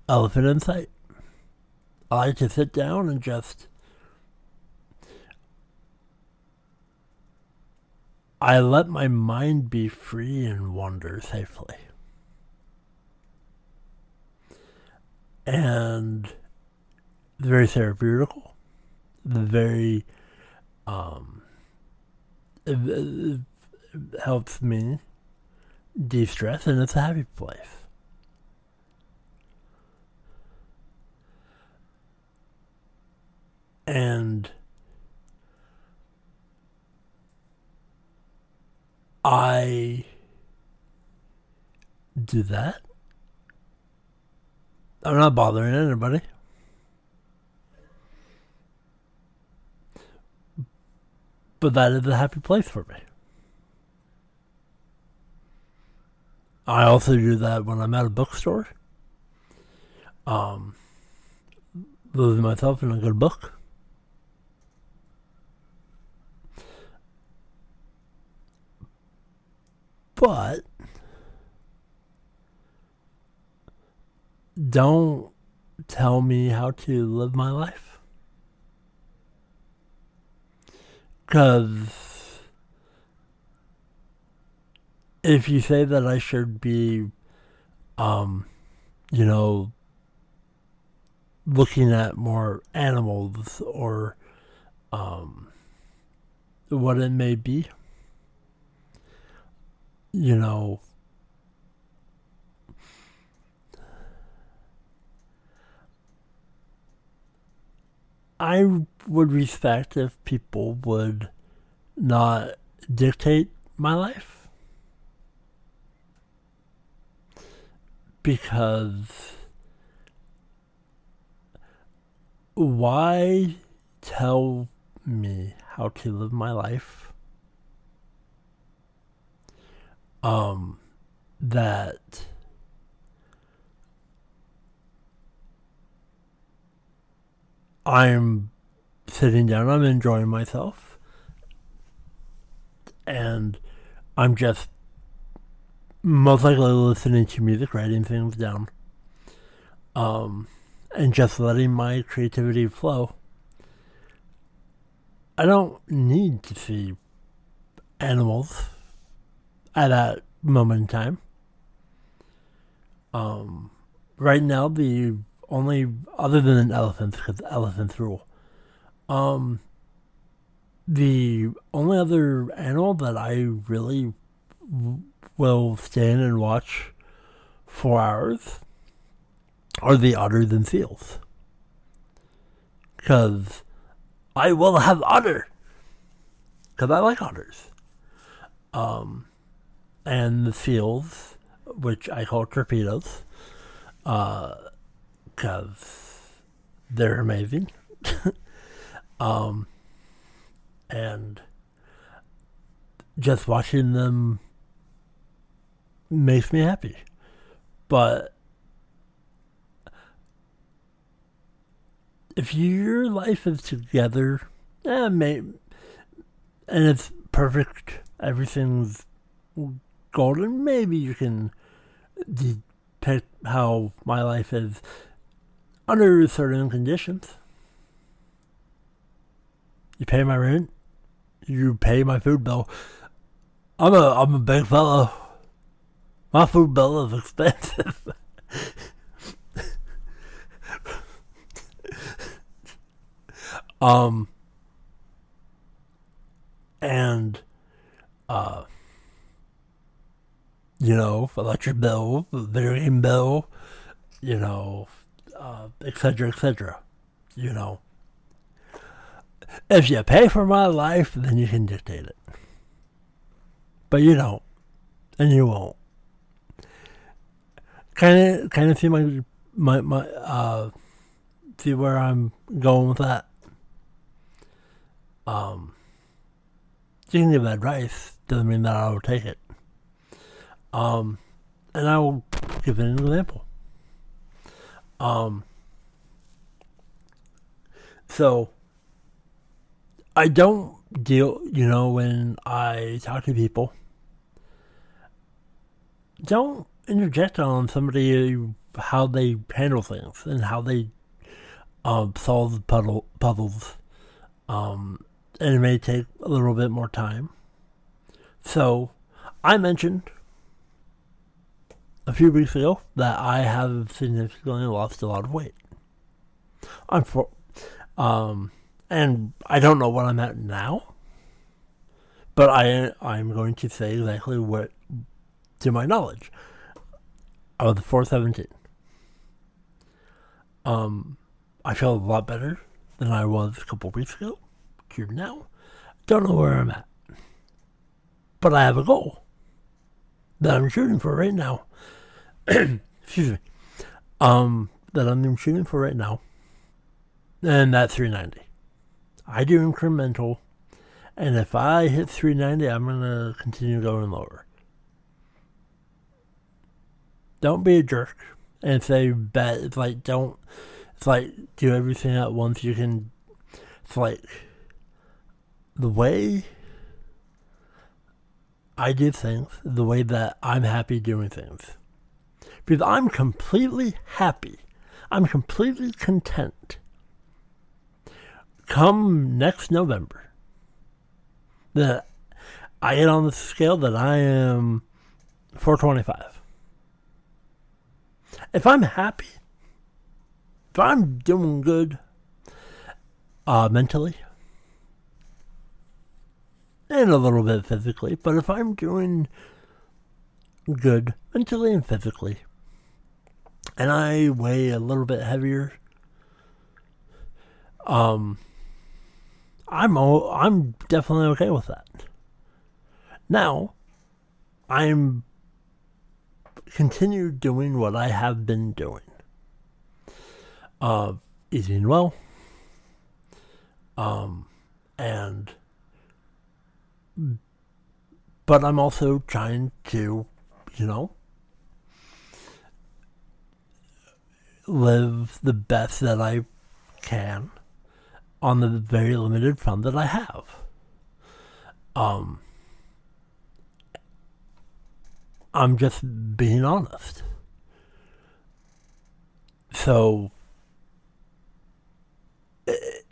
elephant in sight. I like to sit down and just. I let my mind be free and wander safely. And it's very therapeutical. Very, um, it helps me de-stress, and it's a happy place. And I do that. I'm not bothering anybody. But that is a happy place for me. I also do that when I'm at a bookstore. Um, losing myself in a good book. But don't tell me how to live my life. Because if you say that I should be, um, you know, looking at more animals or what it may be, you know, I would respect if people would not dictate my life. Because why tell me how to live my life that I'm sitting down, I'm enjoying myself, and I'm just most likely listening to music, writing things down, and just letting my creativity flow. I don't need to see animals at that moment in time. Right now, the only, other than elephants, because elephants rule, the only other animal that I really will stand and watch for hours are the otters and seals. Because I will have otter. Because I like otters. And the seals, which I call torpedoes, because they're amazing. And just watching them makes me happy. But if your life is together, and it's perfect, everything's golden, maybe you can depict how my life is under certain conditions. You pay my rent, you pay my food bill. I'm a big fellow. My food bill is expensive. And you know, electric bill, video game bill, you know, etc., etc. You know, if you pay for my life, then you can dictate it. But you don't, and you won't. Kind of see my see where I'm going with that. You can give advice, doesn't mean that I will take it. And I will give an example. So, I don't deal, when I talk to people, don't interject on somebody how they handle things and how they solve puzzles. And it may take a little bit more time. So, I mentioned a few weeks ago that I have significantly lost a lot of weight. And I don't know what I'm at now, but I'm going to say exactly what, to my knowledge. I was 417. I feel a lot better than I was a couple weeks ago. Here now, don't know where I'm at, but I have a goal that I'm shooting for right now. Excuse me. That I'm shooting for right now, and that's 390. I do incremental, and if I hit 390, I'm gonna continue going lower. Don't be a jerk and say bet. It's like do everything at once. You can. It's like the way I do things, the way that I'm happy doing things. Because I'm completely happy. I'm completely content. Come next November, that I get on the scale that I am 425. If I'm happy, if I'm doing good mentally, and a little bit physically, but if I'm doing good mentally and physically, and I weigh a little bit heavier, I'm definitely okay with that. Now, I'm continue doing what I have been doing. Eating well, but I'm also trying to, live the best that I can on the very limited fund that I have. I'm just being honest. So,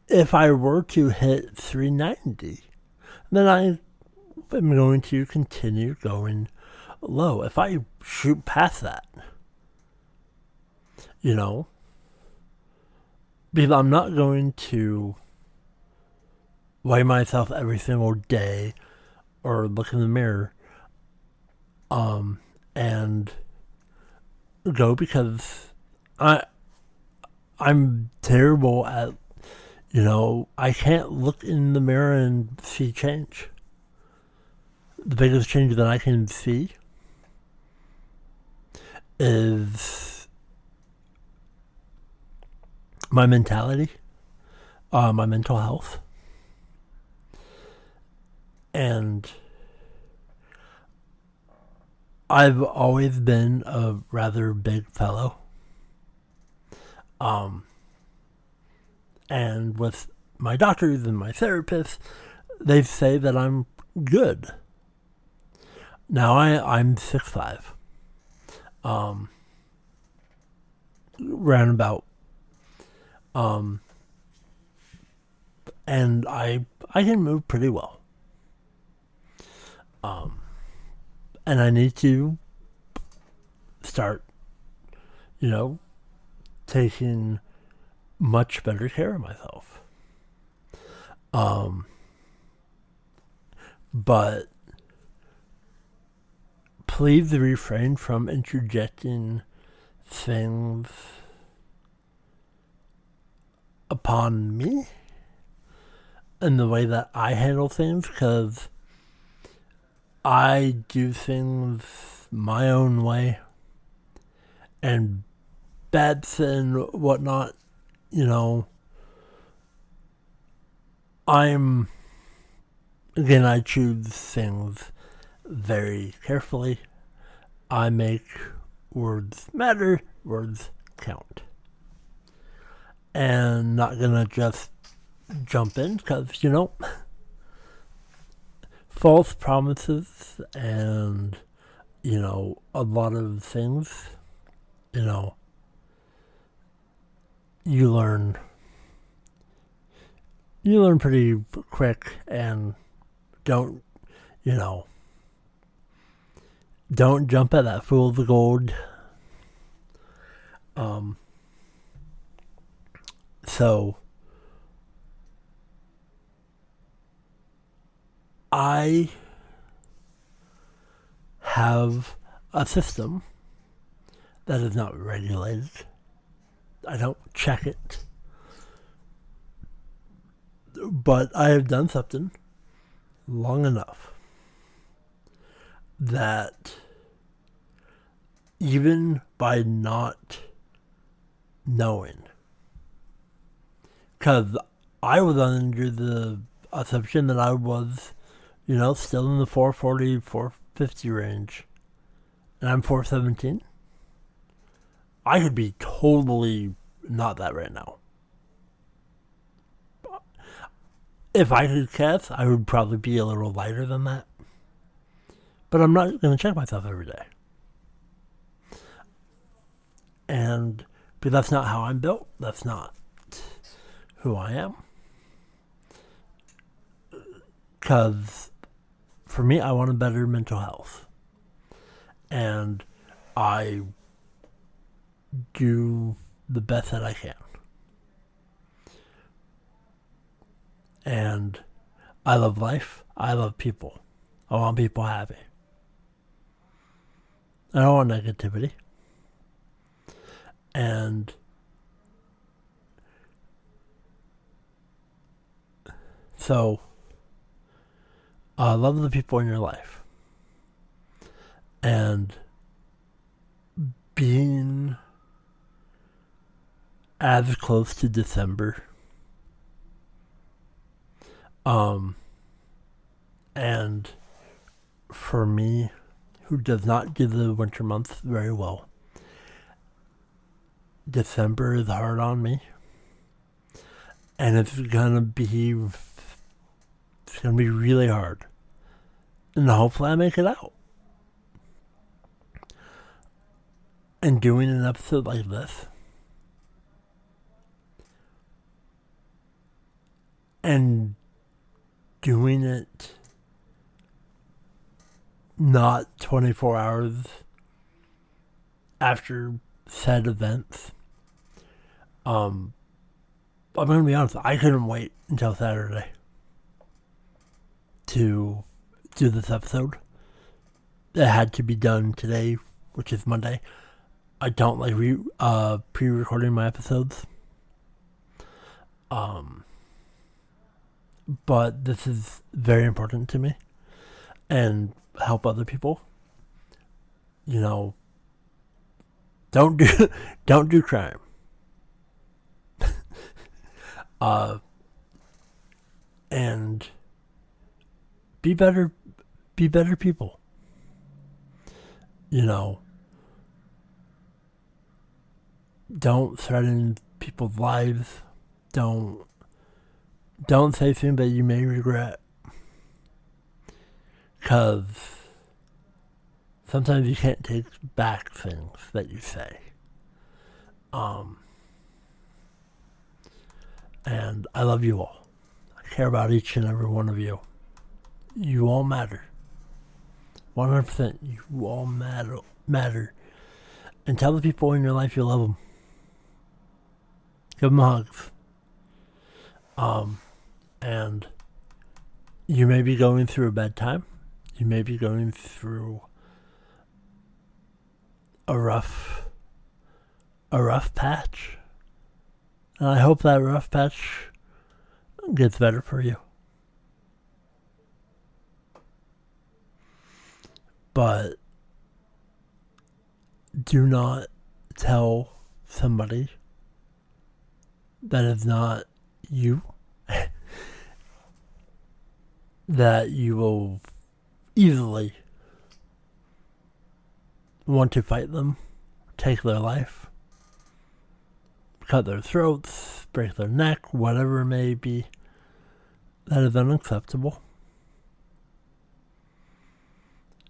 if I were to hit 390, then I am going to continue going low. If I shoot past that, because I'm not going to weigh myself every single day or look in the mirror and go, because I'm terrible at, I can't look in the mirror and see change. The biggest change that I can see is my mentality, my mental health, and I've always been a rather big fellow. And with my doctors and my therapists, they say that I'm good. Now I'm 6'5", roundabout, and I can move pretty well. And I need to start, taking much better care of myself. But please refrain from interjecting things upon me and the way that I handle things, because I do things my own way, and bets and whatnot, I'm Again, I choose things very carefully. I make words matter, words count. And not gonna just jump in because, false promises and, a lot of things, you learn pretty quick, and don't don't jump at that fool's gold. So I have a system that is not regulated. I don't check it. But I have done something long enough that even by not knowing, because I was under the assumption that I was, still in the 440, 450 range, and I'm 417. I could be totally not that right now. If I could guess, I would probably be a little lighter than that. But I'm not going to check myself every day. And because that's not how I'm built. That's not who I am. Because for me, I want a better mental health. And I do the best that I can. And I love life. I love people. I want people happy. I don't want negativity. And so, love the people in your life. And being as close to December, and for me, who does not do the winter months very well, December is hard on me, and it's gonna be really hard, and hopefully I make it out. And doing an episode like this, and doing it not 24 hours after said events. I'm going to be honest, I couldn't wait until Saturday to do this episode. It had to be done today, which is Monday. I don't like pre-recording my episodes. But this is very important to me, and help other people. Don't do crime. And be better people. Don't threaten people's lives. Don't say things that you may regret. Because sometimes you can't take back things that you say. And I love you all. I care about each and every one of you. You all matter. 100%. You all matter. And tell the people in your life you love them. Give them hugs. And you may be going through a bad time. You may be going through a rough patch. And I hope that rough patch gets better for you. But do not tell somebody that is not you that you will easily want to fight them, take their life, cut their throats, break their neck, whatever it may be. That is unacceptable.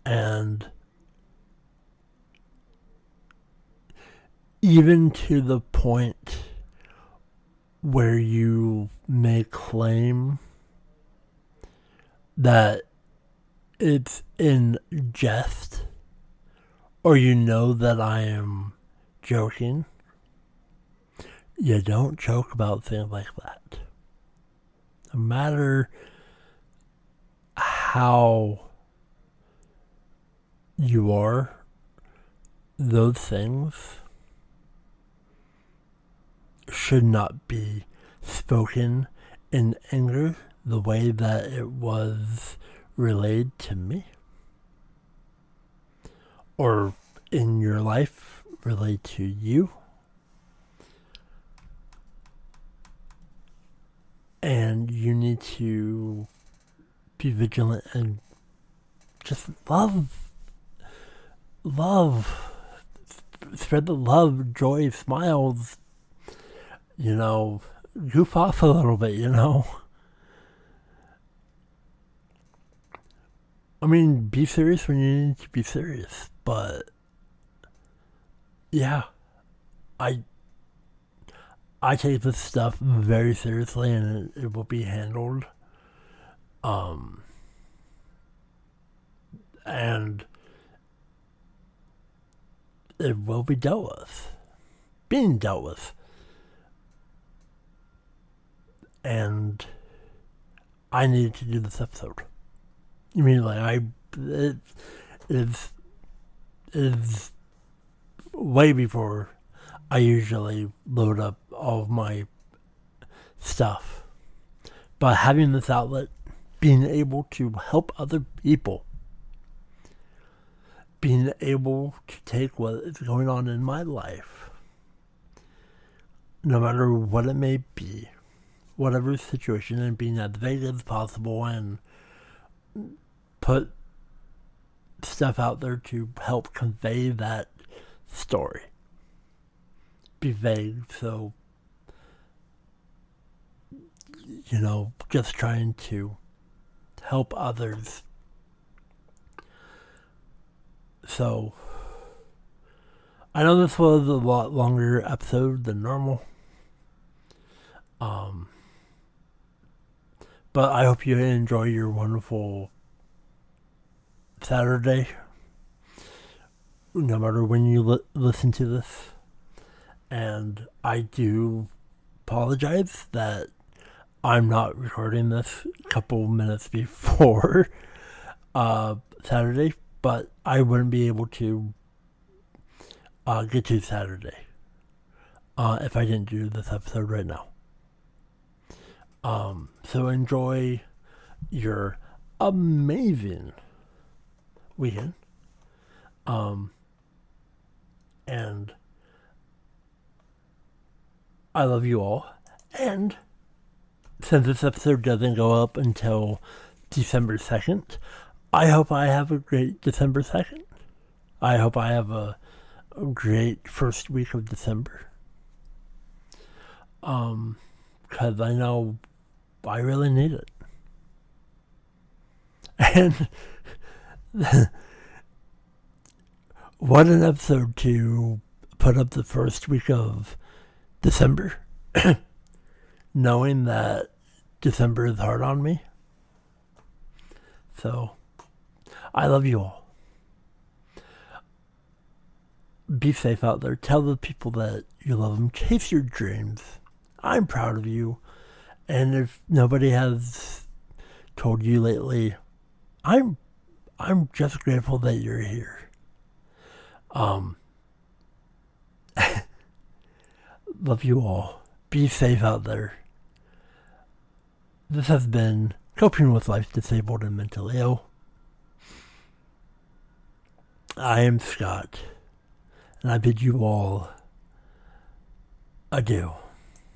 And even to the point where you may claim that it's in jest, or you know that I am joking, you don't joke about things like that. No matter how you are, those things should not be spoken in anger the way that it was relayed to me, or in your life relayed to you. And you need to be vigilant and just love, spread the love, joy, smiles, goof off a little bit, I mean, be serious when you need to be serious, but yeah, I take this stuff very seriously, and it will be handled. And it will be being dealt with. And I needed to do this episode. It is way before I usually load up all of my stuff. But having this outlet, being able to help other people, being able to take what is going on in my life, no matter what it may be, whatever situation, and being as vague as possible and put stuff out there to help convey that story. Be vague, so just trying to help others. So I know this was a lot longer episode than normal, but I hope you enjoy your wonderful Saturday, no matter when you listen to this. And I do apologize that I'm not recording this a couple minutes before Saturday, but I wouldn't be able to get to Saturday if I didn't do this episode right now. So enjoy your amazing weekend. And I love you all. And since this episode doesn't go up until December 2nd, I hope I have a great December 2nd. I hope I have a great first week of December. Because I know I really need it. And what an episode to put up the first week of December, knowing that December is hard on me. So, I love you all. Be safe out there. Tell the people that you love them. Chase your dreams. I'm proud of you. And if nobody has told you lately, I'm just grateful that you're here. Love you all. Be safe out there. This has been Coping with Life Disabled and Mentally Ill. I am Scott, and I bid you all adieu.